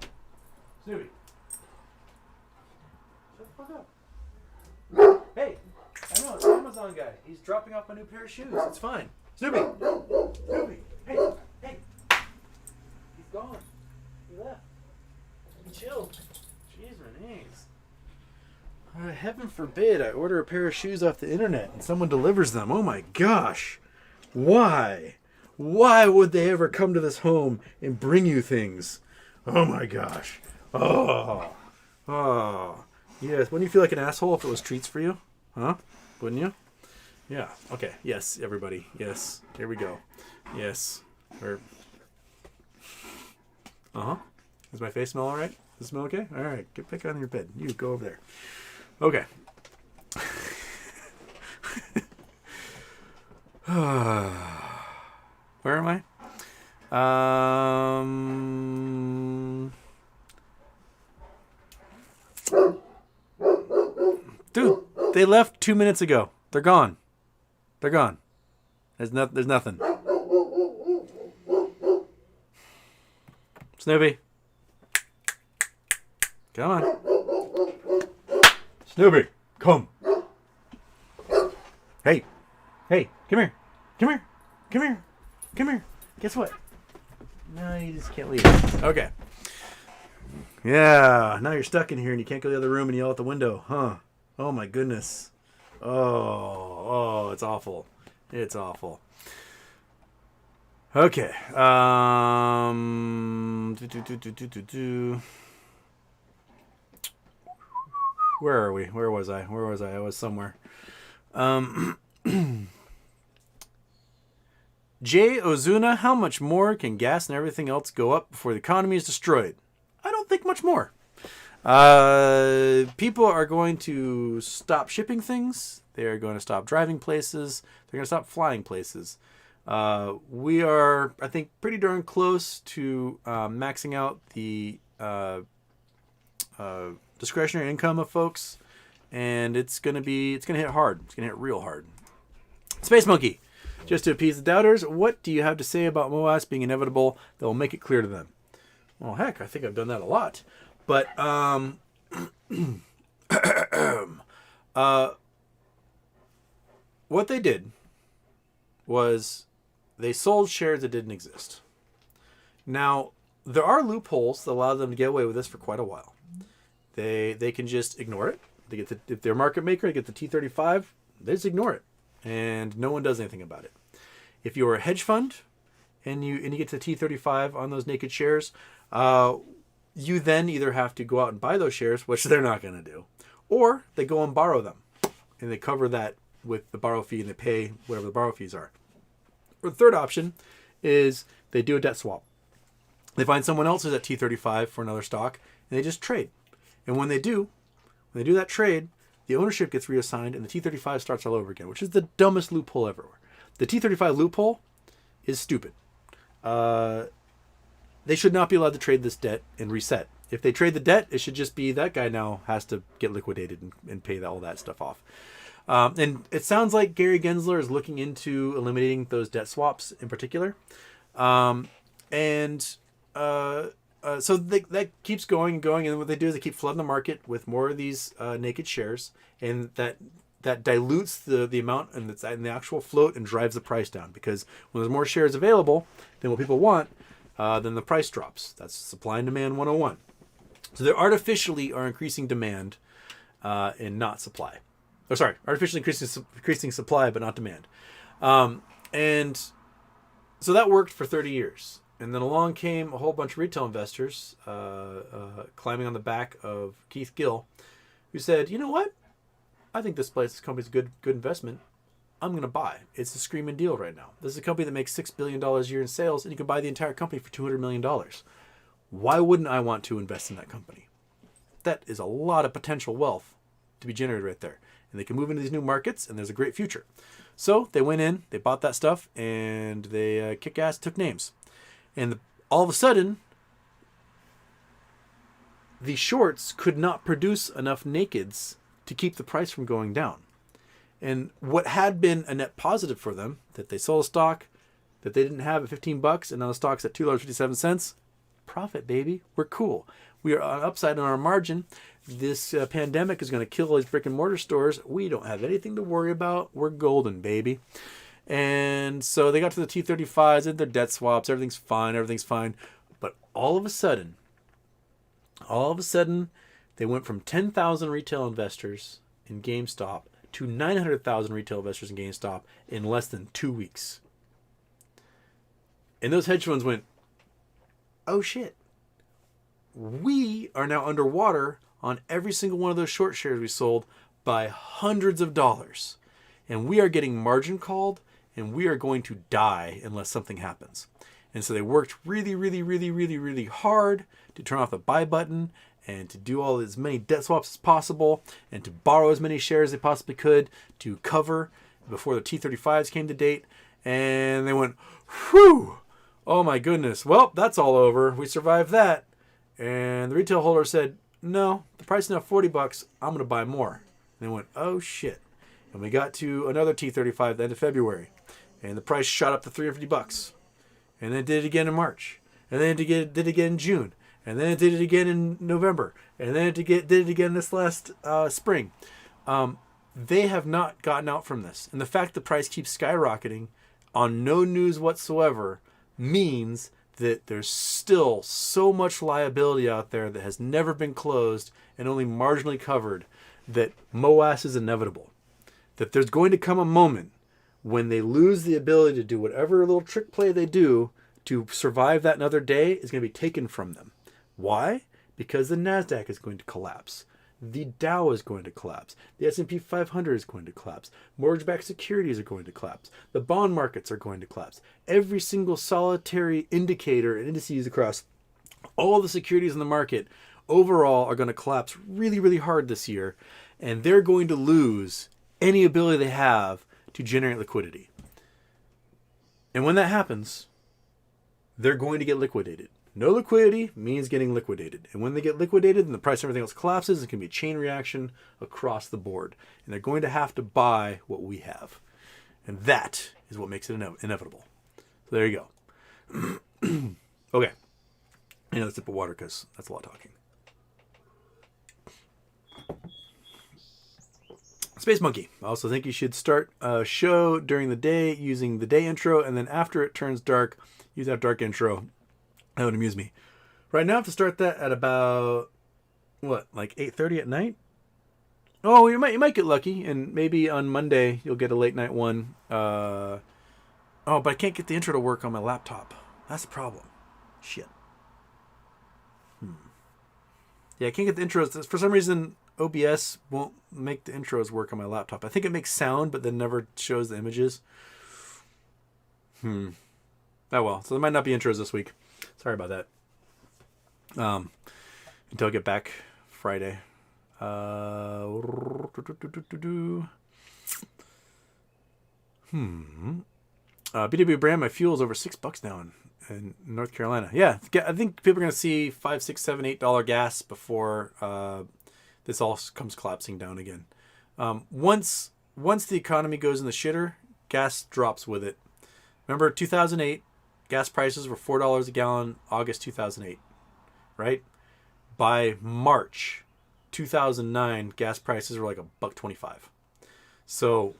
Snoopy, shut the fuck up. Hey, I know it's the Amazon guy. He's dropping off my new pair of shoes. It's fine. Snoopy, Snoopy, hey. He's gone. He left. Chill. Jeez, Renee's. Heaven forbid I order a pair of shoes off the internet and someone delivers them. Oh my gosh. Why? Why would they ever come to this home and bring you things? Oh my gosh. Oh. Yes. Wouldn't you feel like an asshole if it was treats for you? Huh? Wouldn't you? Yeah. Okay. Yes, everybody. Yes. Here we go. Yes. Does my face smell all right? Does it smell okay? All right. Get back on your bed. You go over there. Okay. Where am I? They left 2 minutes ago. They're gone. They're gone. There's nothing. Snoopy. Come on. Snoopy, come. Hey. Hey, come here. Come here. Come here. Come here. Guess what? No, you just can't leave. Okay. Yeah, now you're stuck in here and you can't go to the other room and yell out the window, huh? Oh my goodness. Oh, it's awful. It's awful. Okay. Where are we? Where was I? I was somewhere. Jay Ozuna, how much more can gas and everything else go up before the economy is destroyed? I don't think much more. People are going to stop shipping things. They are going to stop driving places. They're going to stop flying places. We are, I think, pretty darn close to maxing out the discretionary income of folks, and it's gonna hit hard. It's gonna hit real hard. Space Monkey, just to appease the doubters, what do you have to say about MOAS being inevitable that will make it clear to them? Well, heck, I think I've done that a lot. But what they did was they sold shares that didn't exist. Now, there are loopholes that allow them to get away with this for quite a while. They can just ignore it. They get if they're a market maker, they get the T35, they just ignore it, and no one does anything about it. If you're a hedge fund and you get to the T35 on those naked shares, you then either have to go out and buy those shares, which they're not going to do, or they go and borrow them, and they cover that with the borrow fee and they pay whatever the borrow fees are. Or the third option is they do a debt swap. They find someone else who's at T35 for another stock, and they just trade. And when they do that trade, the ownership gets reassigned, and the T35 starts all over again, which is the dumbest loophole ever. The T35 loophole is stupid. They should not be allowed to trade this debt and reset. If they trade the debt, it should just be that guy now has to get liquidated and pay all that stuff off. And it sounds like Gary Gensler is looking into eliminating those debt swaps in particular. So that keeps going and going. And what they do is they keep flooding the market with more of these naked shares. And that dilutes the amount and the actual float and drives the price down. Because when there's more shares available than what people want, then the price drops. That's supply and demand 101. So they artificially are increasing demand and not supply. Artificially increasing supply but not demand. And so that worked for 30 years. And then along came a whole bunch of retail investors climbing on the back of Keith Gill, who said, you know what? I think this company's a good investment. I'm going to buy. It's a screaming deal right now. This is a company that makes $6 billion a year in sales, and you can buy the entire company for $200 million. Why wouldn't I want to invest in that company? That is a lot of potential wealth to be generated right there. And they can move into these new markets, and there's a great future. So they went in, they bought that stuff, and they kick ass, took names. And all of a sudden, the shorts could not produce enough nakeds to keep the price from going down. And what had been a net positive for them, that they sold a stock that they didn't have at $15, and now the stock's at $2.57, profit, baby. We're cool. We are on upside on our margin. This pandemic is going to kill all these brick and mortar stores. We don't have anything to worry about. We're golden, baby. And so they got to the T35s and their debt swaps. Everything's fine. But all of a sudden, they went from 10,000 retail investors in GameStop to 900,000 retail investors in GameStop in less than 2 weeks. And those hedge funds went, oh shit. We are now underwater on every single one of those short shares we sold by hundreds of dollars. And we are getting margin called, and we are going to die unless something happens. And so they worked really, really, really, really, really hard to turn off the buy button and to do as many debt swaps as possible and to borrow as many shares as they possibly could to cover before the T35s came to date. And they went, whew, oh my goodness. Well, that's all over. We survived that. And the retail holder said, no, the price is now $40. I'm going to buy more. And they went, oh shit. And we got to another T35 at the end of February. And the price shot up to $350. And then it did it again in March. And then it did it again in June. And then it did it again in November. And then it did it again this last spring. They have not gotten out from this. And the fact the price keeps skyrocketing on no news whatsoever means that there's still so much liability out there that has never been closed and only marginally covered that MOAS is inevitable. That there's going to come a moment when they lose the ability to do whatever little trick play they do to survive that another day is going to be taken from them. Why? Because the NASDAQ is going to collapse. The Dow is going to collapse. The S&P 500 is going to collapse. Mortgage-backed securities are going to collapse. The bond markets are going to collapse. Every single solitary indicator and indices across all the securities in the market overall are going to collapse really, really hard this year. And they're going to lose any ability they have to generate liquidity. And when that happens, they're going to get liquidated. No liquidity means getting liquidated. And when they get liquidated and the price of everything else collapses, it can be a chain reaction across the board. And they're going to have to buy what we have. And that is what makes it inevitable. So there you go. Okay. Another sip of water because that's a lot of talking. Space Monkey. I also think you should start a show during the day using the day intro, and then after it turns dark, use that dark intro. That would amuse me. Right now I have to start that at about, like 8:30 at night? Oh, you might get lucky, and maybe on Monday you'll get a late night one. But I can't get the intro to work on my laptop. That's the problem. Shit. Yeah, I can't get the intros. For some reason, OBS won't make the intros work on my laptop. I think it makes sound, but then never shows the images. Oh well, so there might not be intros this week. Sorry about that. Until I get back Friday. BW brand, my fuel is over $6 now in North Carolina. Yeah, I think people are going to see $5, $6, $7, $8 gas before this all comes collapsing down again. Once the economy goes in the shitter, gas drops with it. Remember 2008, gas prices were $4 a gallon, August 2008, right? By March 2009, gas prices were like $1.25. So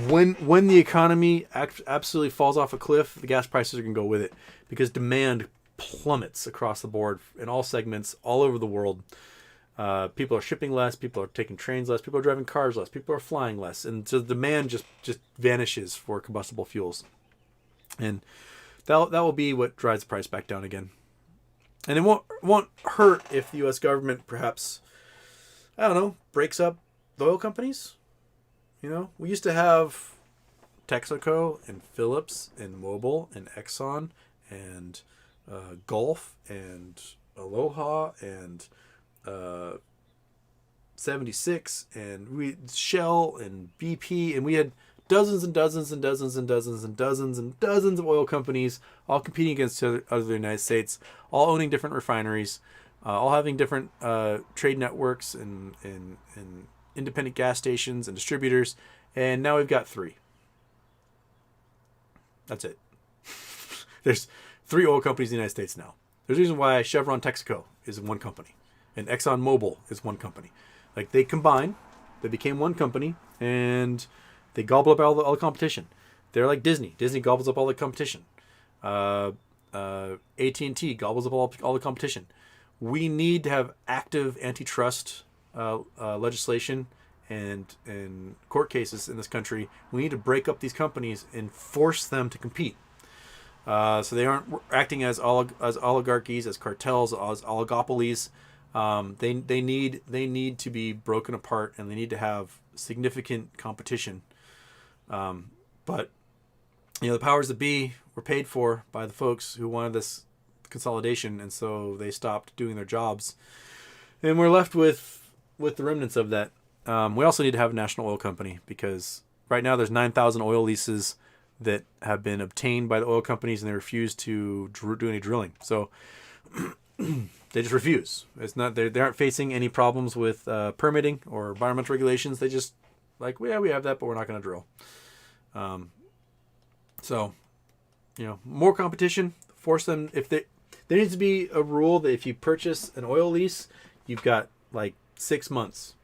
when the economy absolutely falls off a cliff, the gas prices are going to go with it because demand plummets across the board in all segments all over the world. People are shipping less, people are taking trains less, people are driving cars less, people are flying less, and so the demand just vanishes for combustible fuels. And that will be what drives the price back down again. And it won't hurt if the U.S. government perhaps, I don't know, breaks up the oil companies. You know, we used to have Texaco and Phillips and Mobil and Exxon and Gulf and Aloha and 76 and Shell and BP, and we had dozens and dozens and dozens and dozens and dozens and dozens of oil companies all competing against other United States, all owning different refineries, all having different trade networks and independent gas stations and distributors, and now we've got 3. That's it. There's 3 oil companies in the United States now. There's a reason why Chevron Texaco is one company, and Exxon Mobil is one company. Like, they combined, they became one company, and they gobble up all the competition. They're like Disney. Disney gobbles up all the competition. AT&T gobbles up all the competition. We need to have active antitrust legislation and court cases in this country. We need to break up these companies and force them to compete. So they aren't acting as oligarchies, as cartels, as oligopolies. They need to be broken apart, and they need to have significant competition. But the powers that be were paid for by the folks who wanted this consolidation, and so they stopped doing their jobs, and we're left with the remnants of that. We also need to have a national oil company, because right now there's 9,000 oil leases that have been obtained by the oil companies, and they refuse to do any drilling. So they They just refuse. It's not they aren't facing any problems with permitting or environmental regulations. They just like, well, yeah, we have that, but we're not going to drill. So, more competition. Force them. If there needs to be a rule that if you purchase an oil lease, you've got like 6 months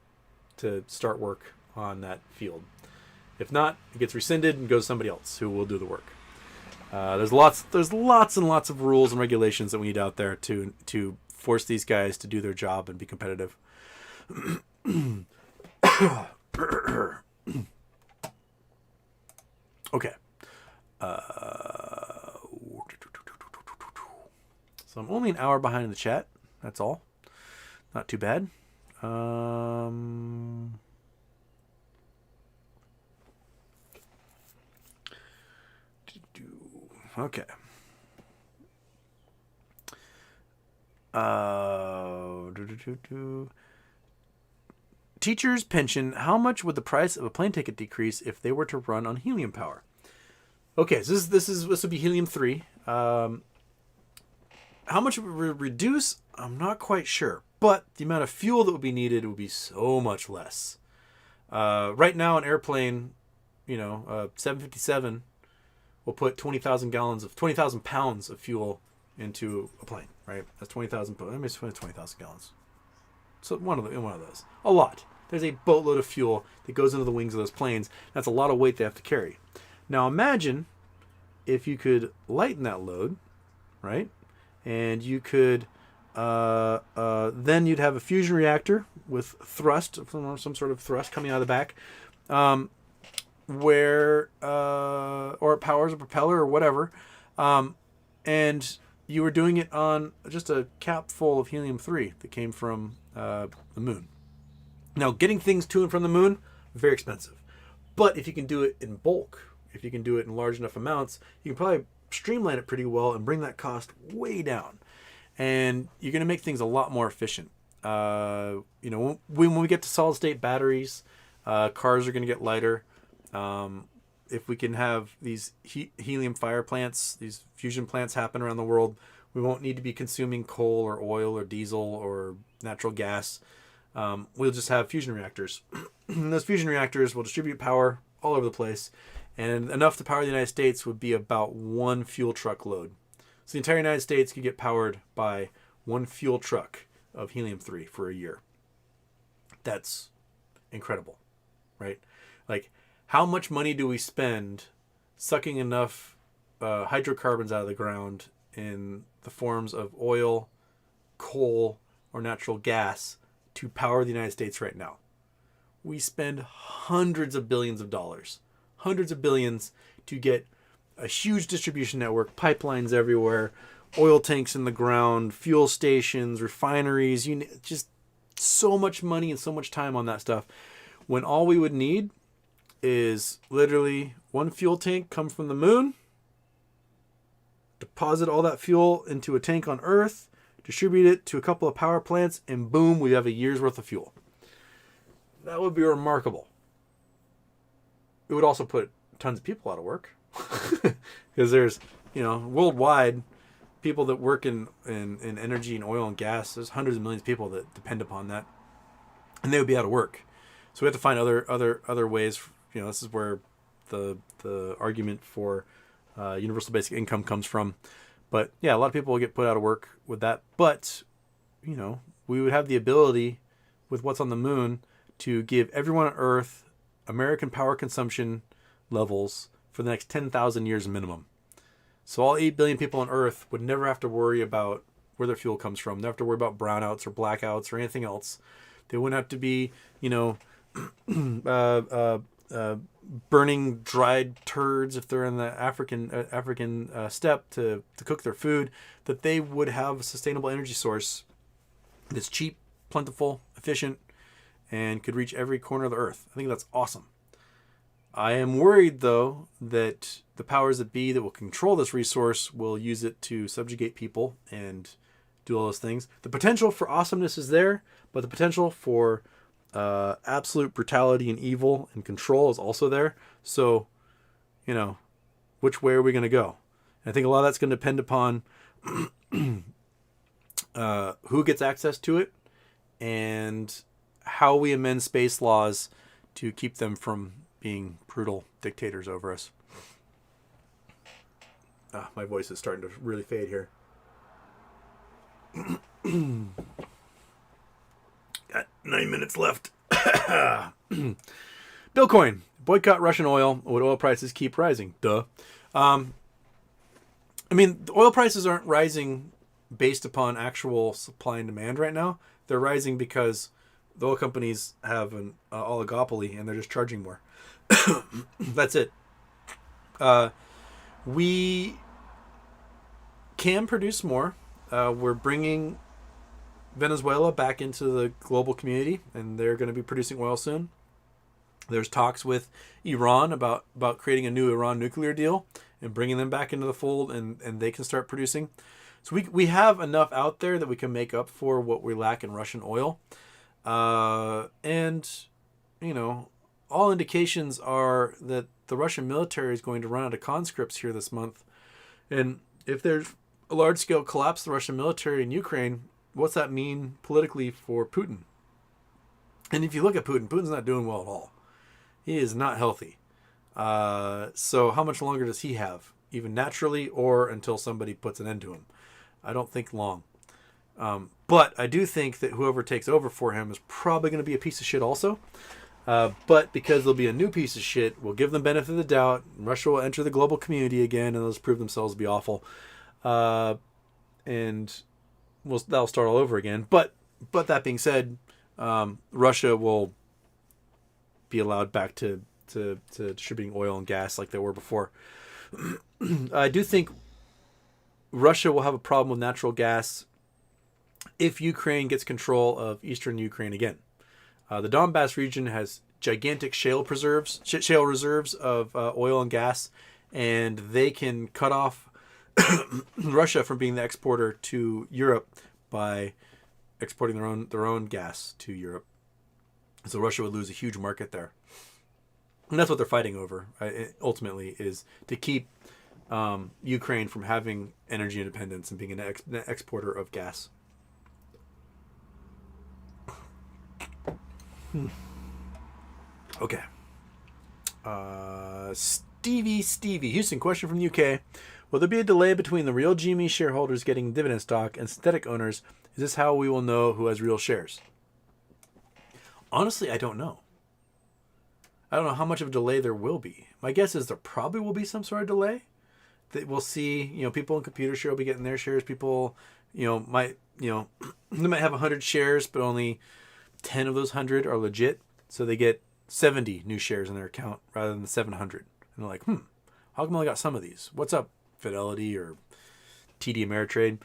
to start work on that field. If not, it gets rescinded and goes to somebody else who will do the work. There's lots and lots of rules and regulations that we need out there to force these guys to do their job and be competitive. Okay. So I'm only an hour behind in the chat. That's all. Not too bad. Okay. Teacher's pension. How much would the price of a plane ticket decrease if they were to run on helium power? Okay, so this would be helium-3. How much it would reduce? I'm not quite sure, but the amount of fuel that would be needed would be so much less. Right now, an airplane, 757, will put 20,000 pounds of fuel into a plane. Right, that's 20,000. Let me 20,000 gallons. So one of those, a lot. There's a boatload of fuel that goes into the wings of those planes. That's a lot of weight they have to carry. Now imagine if you could lighten that load, right? And you could, then you'd have a fusion reactor with thrust, some sort of thrust coming out of the back, or it powers a propeller or whatever, and you were doing it on just a cap full of helium-3 that came from the moon. Now, getting things to and from the moon, very expensive. But if you can do it in bulk, if you can do it in large enough amounts, you can probably streamline it pretty well and bring that cost way down. And you're going to make things a lot more efficient. When we get to solid-state batteries, cars are going to get lighter. If we can have these helium fire plants, these fusion plants happen around the world, we won't need to be consuming coal or oil or diesel or natural gas. We'll just have fusion reactors. Those fusion reactors will distribute power all over the place, and enough to power the United States would be about one fuel truck load. So the entire United States could get powered by one fuel truck of helium-3 for a year. That's incredible, right? Like, how much money do we spend sucking enough hydrocarbons out of the ground in the forms of oil, coal, or natural gas to power the United States right now? We spend hundreds of billions of dollars, hundreds of billions to get a huge distribution network, pipelines everywhere, oil tanks in the ground, fuel stations, refineries, just so much money and so much time on that stuff, when all we would need is literally one fuel tank come from the moon, deposit all that fuel into a tank on Earth, distribute it to a couple of power plants, and boom, we have a year's worth of fuel. That would be remarkable. It would also put tons of people out of work. Because there's, worldwide, people that work in energy and oil and gas, there's hundreds of millions of people that depend upon that. And they would be out of work. So we have to find other ways. This is where the argument for universal basic income comes from. But yeah, a lot of people will get put out of work with that. But, we would have the ability with what's on the moon to give everyone on Earth American power consumption levels for the next 10,000 years minimum. So all 8 billion people on Earth would never have to worry about where their fuel comes from. They don't have to worry about brownouts or blackouts or anything else. They wouldn't have to be, burning dried turds if they're in the African steppe to cook their food. That they would have a sustainable energy source that's cheap, plentiful, efficient, and could reach every corner of the Earth. I think that's awesome. I am worried, though, that the powers that be that will control this resource will use it to subjugate people and do all those things. The potential for awesomeness is there, but the potential for absolute brutality and evil and control is also there. So, which way are we going to go? And I think a lot of that's going to depend upon who gets access to it, and how we amend space laws to keep them from being brutal dictators over us. My voice is starting to really fade here. Got 9 minutes left. Billcoin. Boycott Russian oil. Would oil prices keep rising? Duh. I mean, the oil prices aren't rising based upon actual supply and demand right now. They're rising because the oil companies have an oligopoly and they're just charging more. That's it. We can produce more. We're bringing Venezuela back into the global community, and they're going to be producing oil soon. There's talks with Iran about creating a new Iran nuclear deal and bringing them back into the fold, and they can start producing. So we have enough out there that we can make up for what we lack in Russian oil. And, you know, all indications are that the Russian military is going to run out of conscripts here this month. And if there's a large-scale collapse of the Russian military in Ukraine, what's that mean politically for Putin? And if you look at Putin, Putin's not doing well at all. He is not healthy. So how much longer does he have? Even naturally or until somebody puts an end to him? I don't think long. But I do think that whoever takes over for him is probably going to be a piece of shit also. But because there'll be a new piece of shit, we'll give them benefit of the doubt. Russia will enter the global community again, and they'll prove themselves to be awful. And that'll start all over again. But that being said, Russia will be allowed back to distributing oil and gas like they were before. I do think Russia will have a problem with natural gas if Ukraine gets control of eastern Ukraine again. The Donbass region has gigantic shale reserves of oil and gas, and they can cut off Russia from being the exporter to Europe by exporting their own gas to Europe. So Russia would lose a huge market there. And that's what they're fighting over, ultimately, is to keep Ukraine from having energy independence and being an exporter of gas. Okay. Stevie. Houston, question from the UK. Will there be a delay between the real GME shareholders getting dividend stock and synthetic owners? Is this how we will know who has real shares? Honestly, I don't know. I don't know how much of a delay there will be. My guess is there probably will be some sort of delay. That we'll see, people in ComputerShare will be getting their shares. People, might, they might have 100 shares, but only 10 of those 100 are legit. So they get 70 new shares in their account rather than the 700. And they're like, how come I only got some of these? What's up, Fidelity or TD Ameritrade?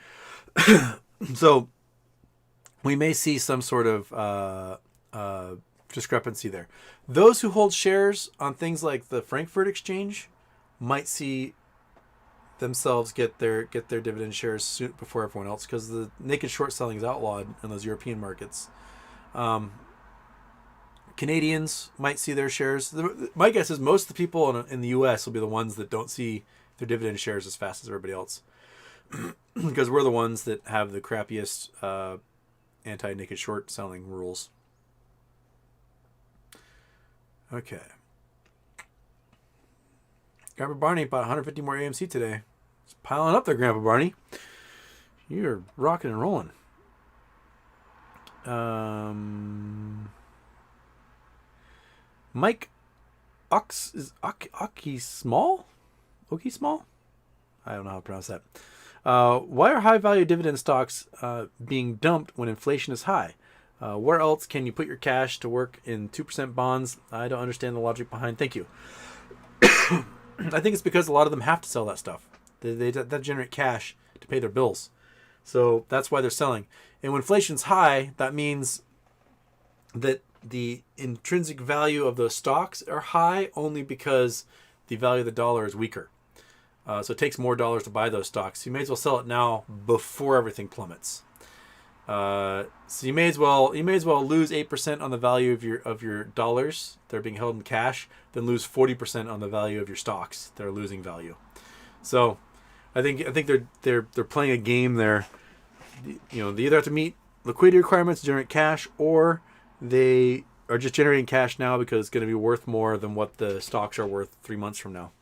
So we may see some sort of discrepancy there. Those who hold shares on things like the Frankfurt Exchange might see themselves get their dividend shares soon before everyone else, because the naked short selling is outlawed in those European markets. Canadians might see their shares. My guess is most of the people in the U.S. will be the ones that don't see their dividend shares as fast as everybody else, because we're the ones that have the crappiest anti-naked short selling rules. Okay. Grandpa Barney bought 150 more AMC today. It's piling up there, Grandpa Barney. You're rocking and rolling. Mike Ox is Oki Small? Oki Small? I don't know how to pronounce that. Why are high value dividend stocks being dumped when inflation is high? Where else can you put your cash to work in 2% bonds? I don't understand the logic behind. Thank you. I think it's because a lot of them have to sell that stuff. They generate cash to pay their bills. So that's why they're selling. And when inflation's high, that means that the intrinsic value of those stocks are high only because the value of the dollar is weaker. So it takes more dollars to buy those stocks. You may as well sell it now before everything plummets. So you may as well lose 8% on the value of your dollars that are being held in cash, than lose 40% on the value of your stocks that are losing value. So I think they're playing a game there they either have to meet liquidity requirements to generate cash, or they are just generating cash now because it's going to be worth more than what the stocks are worth 3 months from now.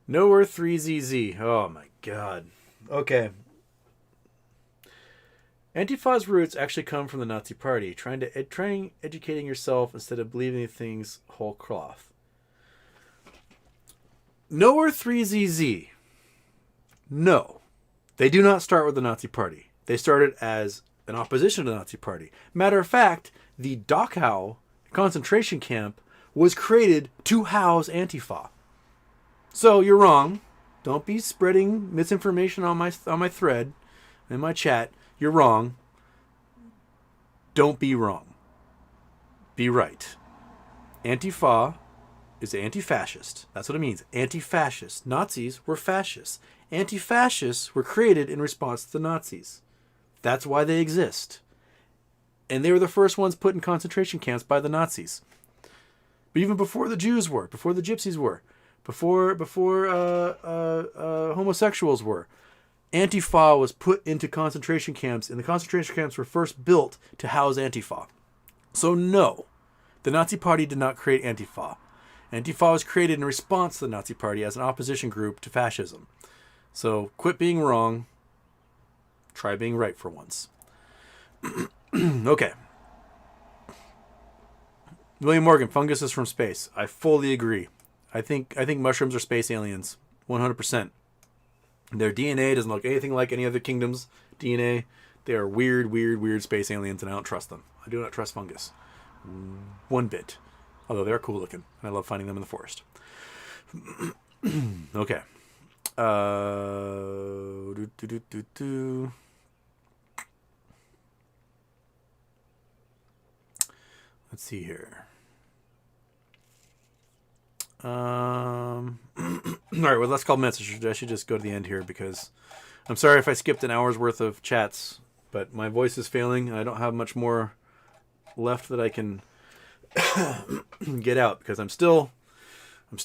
Nowhere 3ZZ. Oh my god. Okay. Antifa's roots actually come from the Nazi Party, trying educating yourself instead of believing things whole cloth. Nowhere 3ZZ. No. They do not start with the Nazi Party. They started as an opposition to the Nazi Party. Matter of fact, the Dachau concentration camp was created to house Antifa. So you're wrong. Don't be spreading misinformation on my thread, in my chat. You're wrong. Don't be wrong. Be right. Antifa is anti-fascist. That's what it means. Anti-fascist. Nazis were fascists. Anti-fascists were created in response to the Nazis. That's why they exist. And they were the first ones put in concentration camps by the Nazis. But even before the Jews were, before the Gypsies were, before homosexuals were, Antifa was put into concentration camps, and the concentration camps were first built to house Antifa. So no, the Nazi Party did not create Antifa. Antifa was created in response to the Nazi Party as an opposition group to fascism. So quit being wrong. Try being right for once. Okay. William Morgan, fungus is from space. I fully agree. I think mushrooms are space aliens. 100%. Their DNA doesn't look anything like any other kingdom's DNA. They are weird space aliens, and I don't trust them. I do not trust fungus. One bit. Although they're cool looking, and I love finding them in the forest. Okay. Let's see here. All right, well, let's call minutes. I should just go to the end here because I'm sorry if I skipped an hour's worth of chats, but my voice is failing and I don't have much more left that I can get out because I'm still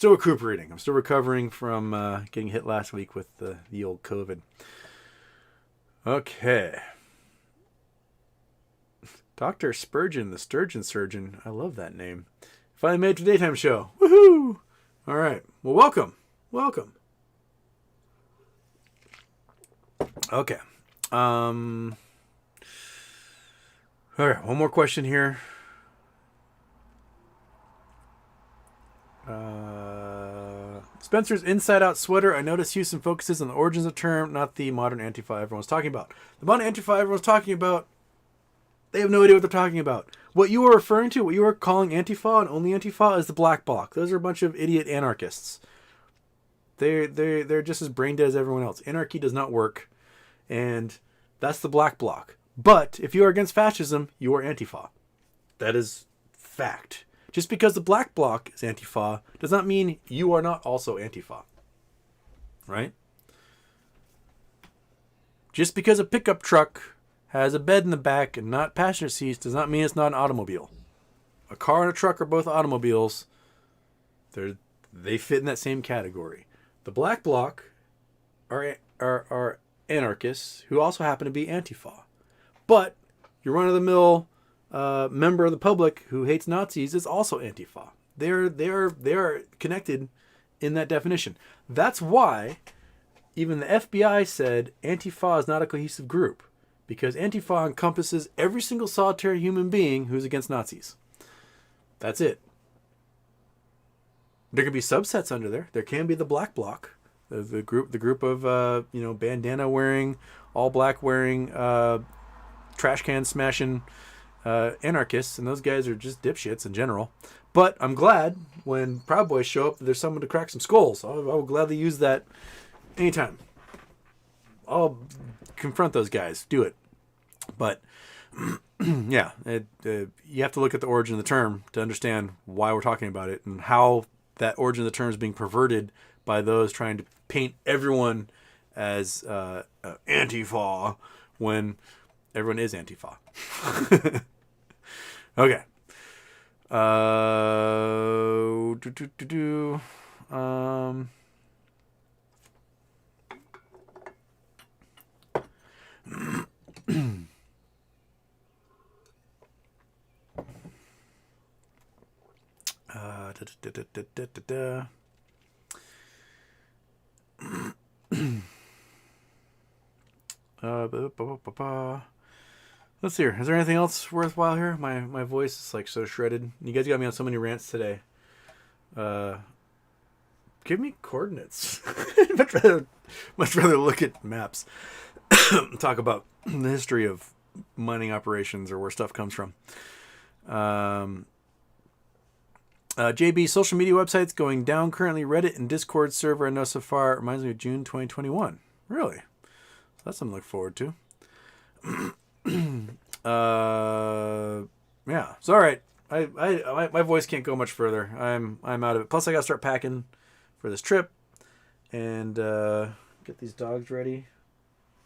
recuperating. I'm still recovering from getting hit last week with the old COVID. Okay. Dr. Spurgeon, the Sturgeon Surgeon. I love that name. Finally made it to the daytime show. Woohoo! All right. Well, welcome. Welcome. Okay. All right. One more question here. Spencer's Inside Out sweater. I noticed Houston focuses on the origins of the term, not the modern Antifa everyone's talking about. The modern Antifa everyone's talking about, they have no idea what they're talking about. What you were referring to, what you were calling Antifa and only Antifa, is the Black Bloc. Those are a bunch of idiot anarchists. They're just as brain dead as everyone else. Anarchy does not work, and that's the Black Bloc. But if you are against fascism, you are Antifa. That is fact. Just because the Black Bloc is Antifa does not mean you are not also Antifa. Right? Just because a pickup truck has a bed in the back and not passenger seats does not mean it's not an automobile. A car and a truck are both automobiles. They fit in that same category. The Black Bloc are anarchists who also happen to be Antifa. But your run-of-the-mill member of the public who hates Nazis is also Antifa. They are connected in that definition. That's why even the FBI said Antifa is not a cohesive group, because Antifa encompasses every single solitary human being who's against Nazis. That's it. There can be subsets under there. There can be the Black Bloc, the group of bandana wearing, all black wearing, trash can smashing anarchists, and those guys are just dipshits in general. But I'm glad when Proud Boys show up that there's someone to crack some skulls. I will gladly use that anytime. I'll confront those guys. Do it. But yeah, you have to look at the origin of the term to understand why we're talking about it and how that origin of the term is being perverted by those trying to paint everyone as Antifa when everyone is Antifa. Okay. Do, do, do, do. Da, da, da, da, da, da. Let's see here. Is there anything else worthwhile here? My voice is like so shredded. You guys got me on so many rants today. Give me coordinates. much rather look at maps. Talk about the history of mining operations or where stuff comes from. JB, social media websites going down currently. Reddit and Discord server I know so far. It reminds me of June 2021. Really? That's something to look forward to. Yeah. So all right. My voice can't go much further. I'm out of it. Plus I gotta start packing for this trip and get these dogs ready.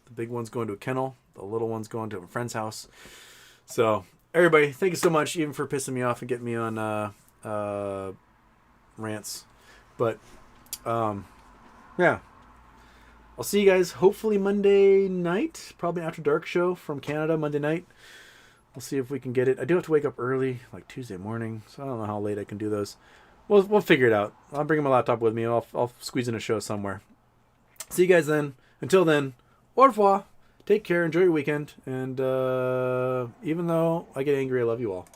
The big one's going to a kennel. The little one's going to a friend's house. So everybody, thank you so much, even for pissing me off and getting me on rants. But yeah. I'll see you guys hopefully Monday night. Probably after dark show from Canada Monday night. We'll see if we can get it. I do have to wake up early, like Tuesday morning, so I don't know how late I can do those. We'll figure it out. I'll bring my laptop with me. I'll squeeze in a show somewhere. See you guys then. Until then, au revoir. Take care. Enjoy your weekend. And even though I get angry, I love you all.